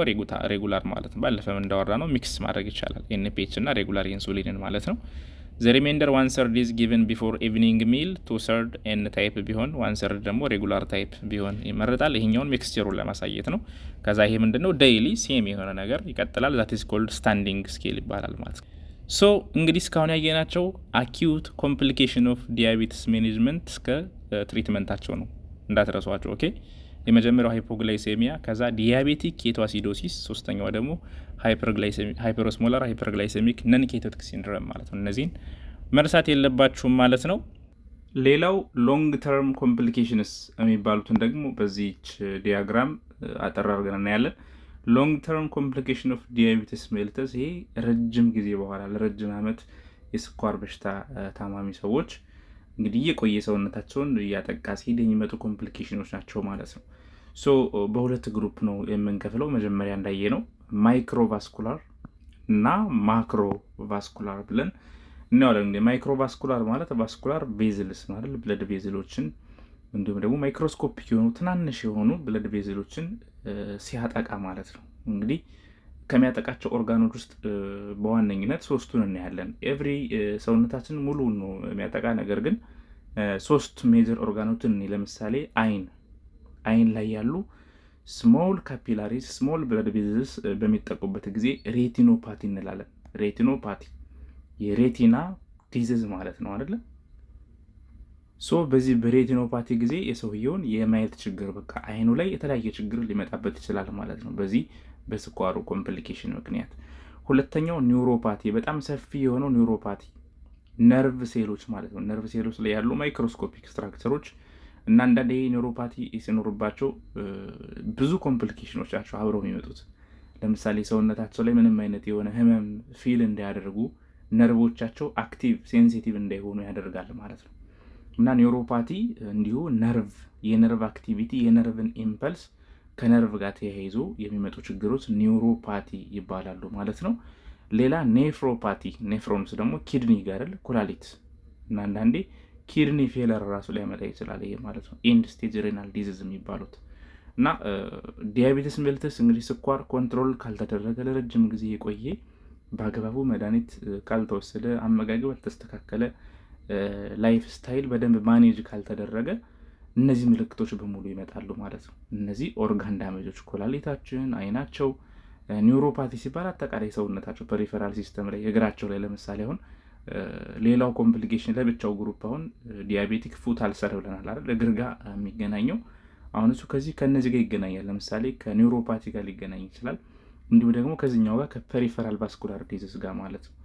ሬጉላር ማለት ነው። ባለፈም እንዳወራ ነው ሚክስ ማድረግ ይቻላል ኤንፒኤች እና ሬጉላር ኢንሱሊንን ማለት ነው። ዘ ሪሜንደር 1/3 ኢዝ ጊቨን ቢፎር ኢቭኒንግ ሚል 2/3 ኤን ታይፕ ቢሆን 1/3 ደግሞ ሬጉላር ታይፕ ቢሆን ይመረጣል። ይሄኛውን ሚክስቸሩን ለማሳየት ነው። ከዛ ይሄ ምንድነው ዴይሊ ሴም የሆነ ነገር ይቀጥላል። ዛት ኢዝ ኮልድ ስታንዲንግ ስኬል ይባላል ማለት ነው። ሶ እንግዲህ እስካሁን ያየናቸው አኪዩት ኮምፕሊኬሽን ኦፍ ዲያቤቲስ ማኔጅመንት እስከ ትሪትመንታቸው ነው እንዳትረሷቸው። ኦኬ የመጀመሪያው ሃይፖግላይሴሚያ፣ ከዛ ዲያቤቲክ ኬቶአሲዶሲስ፣ ሶስተኛው ደግሞ ሃይፐሮስሞላር ሃይፐርግላይሴሚክ ነን ኬቶቲክ ሲንድሮም ማለት ነው። እነዚህን መርሳት የለባችሁም ማለት ነው። ሌላው ሎንግ ተርም ኮምፕሊኬሽንስ የሚባሉትን ደግሞ በዚህች ዲያግራም አጠር አድርገን እናያለን። ሎንግ ተርም ኮምፕሊኬሽን ኦፍ ዲያቤቲስ ሜሊተስ፣ ይሄ ረጅም ጊዜ በኋላ ለረጅም ዓመት የስኳር በሽታ ታማሚ ሰዎች እንግዲህ የቆየ ሰውነታቸውን እያጠቃ ሲሄድ የሚመጡ ኮምፕሊኬሽኖች ናቸው ማለት ነው። ሶ በሁለት ግሩፕ ነው የምንከፍለው። መጀመሪያ እንዳየ ነው ማይክሮቫስኩላር እና ማክሮቫስኩላር ብለን እናያለን። እንግዲህ ማይክሮቫስኩላር ማለት ቫስኩላር ቤዝልስ ነው አይደል? ብለድ ቤዝሎችን እንዲሁም ደግሞ ማይክሮስኮፒክ የሆኑ ትናንሽ የሆኑ ብለድ ቤዝሎችን ሲያጠቃ ማለት ነው። እንግዲህ ከሚያጠቃቸው ኦርጋኖች ውስጥ በዋነኝነት ሶስቱን እናያለን። ኤቭሪ ሰውነታችን ሙሉ ነው የሚያጠቃ፣ ነገር ግን ሶስት ሜጀር ኦርጋኖችን ለምሳሌ አይን ላይ ያሉ ስሞል ካፒላሪስ ስሞል ብለድ ቬዝልስ በሚጠቁበት ጊዜ ሬቲኖፓቲ እንላለን። ሬቲኖፓቲ የሬቲና ዲዚዝ ማለት ነው አይደለ? ሶ በዚህ በሬቲኖፓቲ ጊዜ የሰውየውን የማየት ችግር በቃ አይኑ ላይ የተለያየ ችግር ሊመጣበት ይችላል ማለት ነው በዚህ በስኳሩ ኮምፕሊኬሽን ምክንያት። ሁለተኛው ኒውሮፓቲ፣ በጣም ሰፊ የሆነው ኒውሮፓቲ ነርቭ ሴሎች ማለት ነው። ነርቭ ሴሎች ላይ ያሉ ማይክሮስኮፒክ ስትራክቸሮች እና አንዳንድ ይሄ ኒውሮፓቲ ሲኖርባቸው ብዙ ኮምፕሊኬሽኖች ናቸው አብረው የሚመጡት። ለምሳሌ ሰውነታቸው ላይ ምንም አይነት የሆነ ህመም ፊል እንዳያደርጉ ነርቮቻቸው አክቲቭ ሴንሲቲቭ እንዳይሆኑ ያደርጋል ማለት ነው። እና ኒውሮፓቲ እንዲሁ የነርቭ አክቲቪቲ የነርቭን ኢምፐልስ ከነርቭ ጋር ተያይዞ የሚመጡ ችግሮች ኒውሮፓቲ ይባላሉ ማለት ነው። ሌላ ኔፍሮፓቲ፣ ኔፍሮንስ ደግሞ ኪድኒ ጋር ኩላሊት እና አንዳንዴ ኪድኒ ፌለር ራሱ ሊያመጣ ይችላል ይሄ ማለት ነው። ኤንድ ስቴጅ ሬናል ዲዚዝ የሚባሉት እና ዲያቤቲስ ሜሊተስ እንግዲህ ስኳር ኮንትሮል ካልተደረገ ለረጅም ጊዜ የቆየ በአግባቡ መድኃኒት ካልተወሰደ አመጋገብ ያልተስተካከለ ላይፍ ስታይል በደንብ ማኔጅ ካልተደረገ እነዚህ ምልክቶች በሙሉ ይመጣሉ ማለት ነው። እነዚህ ኦርጋን ዳሜጆች ኩላሊታችን፣ አይናቸው፣ ኒውሮፓቲ ሲባል አጠቃላይ ሰውነታቸው ፐሪፌራል ሲስተም ላይ እግራቸው ላይ ለምሳሌ አሁን ሌላው ኮምፕሊኬሽን ለብቻው ግሩፕ አሁን ዲያቤቲክ ፉት አልሰር ብለናል አይደል? እግር ጋር የሚገናኘው አሁን እሱ ከነዚህ ጋር ይገናኛል። ለምሳሌ ከኒውሮፓቲ ጋር ሊገናኝ ይችላል። እንዲሁም ደግሞ ከዚህኛው ጋር ከፐሪፌራል ቫስኩላር ዲዚዝ ጋር ማለት ነው።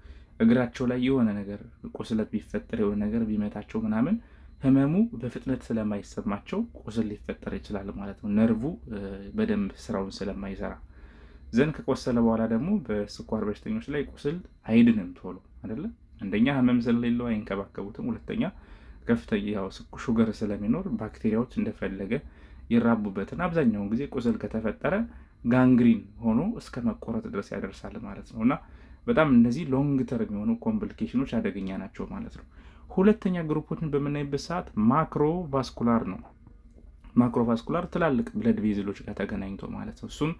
እግራቸው ላይ የሆነ ነገር ቁስለት ቢፈጠር የሆነ ነገር ቢመታቸው ምናምን ህመሙ በፍጥነት ስለማይሰማቸው ቁስል ሊፈጠር ይችላል ማለት ነው። ነርቭ በደንብ ስራውን ስለማይሰራ ዘንድ ከቆሰለ በኋላ ደግሞ በስኳር በሽተኞች ላይ ቁስል አይድንም ቶሎ አይደለ? አንደኛ ህመም ስለሌለው አይንከባከቡትም። ሁለተኛ ከፍተኛ ሹገር ስለሚኖር ባክቴሪያዎች እንደፈለገ ይራቡበትና አብዛኛውን ጊዜ ቁስል ከተፈጠረ ጋንግሪን ሆኖ እስከ መቆረጥ ድረስ ያደርሳል ማለት ነው። እና በጣም እነዚህ ሎንግ ተርም የሆኑ ኮምፕሊኬሽኖች አደገኛ ናቸው ማለት ነው። ሁለተኛ ግሩፖችን በምናይበት ሰዓት ማክሮቫስኩላር ነው። ማክሮቫስኩላር ትላልቅ ብለድ ቬዝሎች ጋር ተገናኝቶ ማለት ነው። እሱም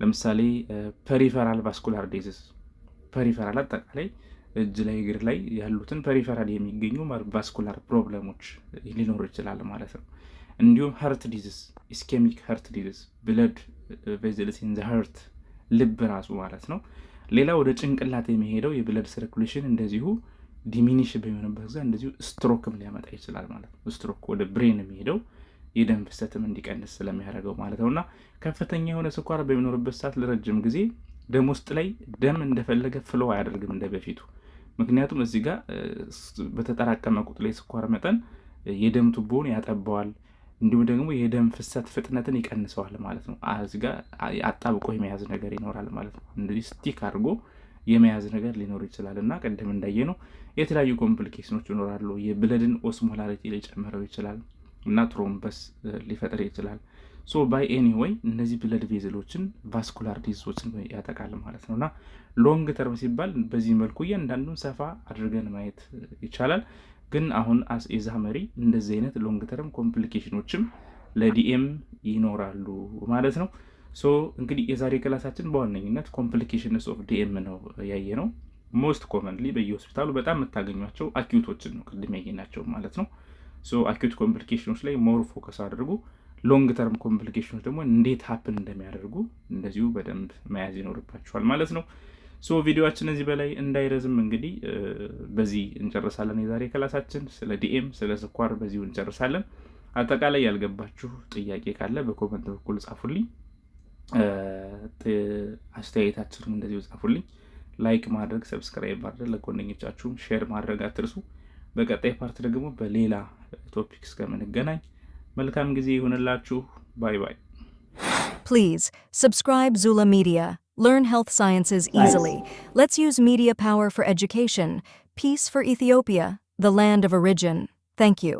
ለምሳሌ ፐሪፌራል ቫስኩላር ዲዚዝ፣ ፐሪፌራል አጠቃላይ እጅ ላይ እግር ላይ ያሉትን ፐሪፌራል የሚገኙ ቫስኩላር ፕሮብለሞች ሊኖሩ ይችላል ማለት ነው። እንዲሁም ሀርት ዲዚዝ፣ ኢስኬሚክ ሀርት ዲዚዝ፣ ብለድ ቬዝልስ ኢን ዘ ሀርት፣ ልብ ራሱ ማለት ነው። ሌላ ወደ ጭንቅላት የሚሄደው የብለድ ሰርኩሌሽን እንደዚሁ ዲሚኒሽ በሚሆንበት ጊዜ እንደዚሁ ስትሮክም ሊያመጣ ይችላል ማለት ነው። ስትሮክ ወደ ብሬን የሚሄደው የደም ፍሰትም እንዲቀንስ ስለሚያደርገው ማለት ነውና ከፍተኛ የሆነ ስኳር በሚኖርበት ሰዓት ለረጅም ጊዜ ደም ውስጥ ላይ ደም እንደፈለገ ፍሎ አያደርግም እንደ በፊቱ። ምክንያቱም እዚህ ጋር በተጠራቀመ ቁጥር ላይ ስኳር መጠን የደም ቱቦውን ያጠበዋል፣ እንዲሁም ደግሞ የደም ፍሰት ፍጥነትን ይቀንሰዋል ማለት ነው። እዚህ ጋር አጣብቆ የመያዝ ነገር ይኖራል ማለት ነው። እንደዚህ ስቲክ አድርጎ የመያዝ ነገር ሊኖር ይችላል እና ቀደም እንዳየነው የተለያዩ ኮምፕሊኬሽኖች ይኖራሉ። የብለድን ኦስሞላሪቲ ሊጨምረው ይችላል እና ትሮምበስ ሊፈጥር ይችላል። ሶ ባይ ኤኒዌይ እነዚህ ብለድ ቬዝሎችን ቫስኩላር ዲዚዞችን ያጠቃል ማለት ነው እና ሎንግ ተርም ሲባል በዚህ መልኩ እያንዳንዱን ሰፋ አድርገን ማየት ይቻላል። ግን አሁን የዛመሪ እንደዚህ አይነት ሎንግ ተርም ኮምፕሊኬሽኖችም ለዲኤም ይኖራሉ ማለት ነው። ሶ እንግዲህ የዛሬ ክላሳችን በዋነኝነት ኮምፕሊኬሽንስ ኦፍ ዲኤም ነው ያየ ነው። ሞስት ኮመንሊ በየሆስፒታሉ በጣም የምታገኟቸው አኪዩቶችን ነው ቅድም ያየናቸው ማለት ነው። ሶ አኪዩት ኮምፕሊኬሽኖች ላይ ሞር ፎከስ አድርጉ። ሎንግ ተርም ኮምፕሊኬሽኖች ደግሞ እንዴት ሀፕን እንደሚያደርጉ እንደዚሁ በደንብ መያዝ ይኖርባቸዋል ማለት ነው። ሶ ቪዲዮችን እዚህ በላይ እንዳይረዝም እንግዲህ በዚህ እንጨርሳለን። የዛሬ ክላሳችን ስለ ዲኤም ስለ ስኳር በዚሁ እንጨርሳለን። አጠቃላይ ያልገባችሁ ጥያቄ ካለ በኮመንት በኩል ጻፉልኝ። አስተያየታችሁን እንደዚሁ ጻፉልኝ። ላይክ ማድረግ፣ ሰብስክራይብ ማድረግ፣ ለጓደኞቻችሁም ሼር ማድረግ አትርሱ። በቀጣይ ፓርት ደግሞ በሌላ ቶፒክ እስከምንገናኝ መልካም ጊዜ ይሁንላችሁ። ባይ ባይ። Please subscribe Zula Media. Learn health sciences easily. Let's use media power for education. Peace for Ethiopia, the land of origin. Thank you.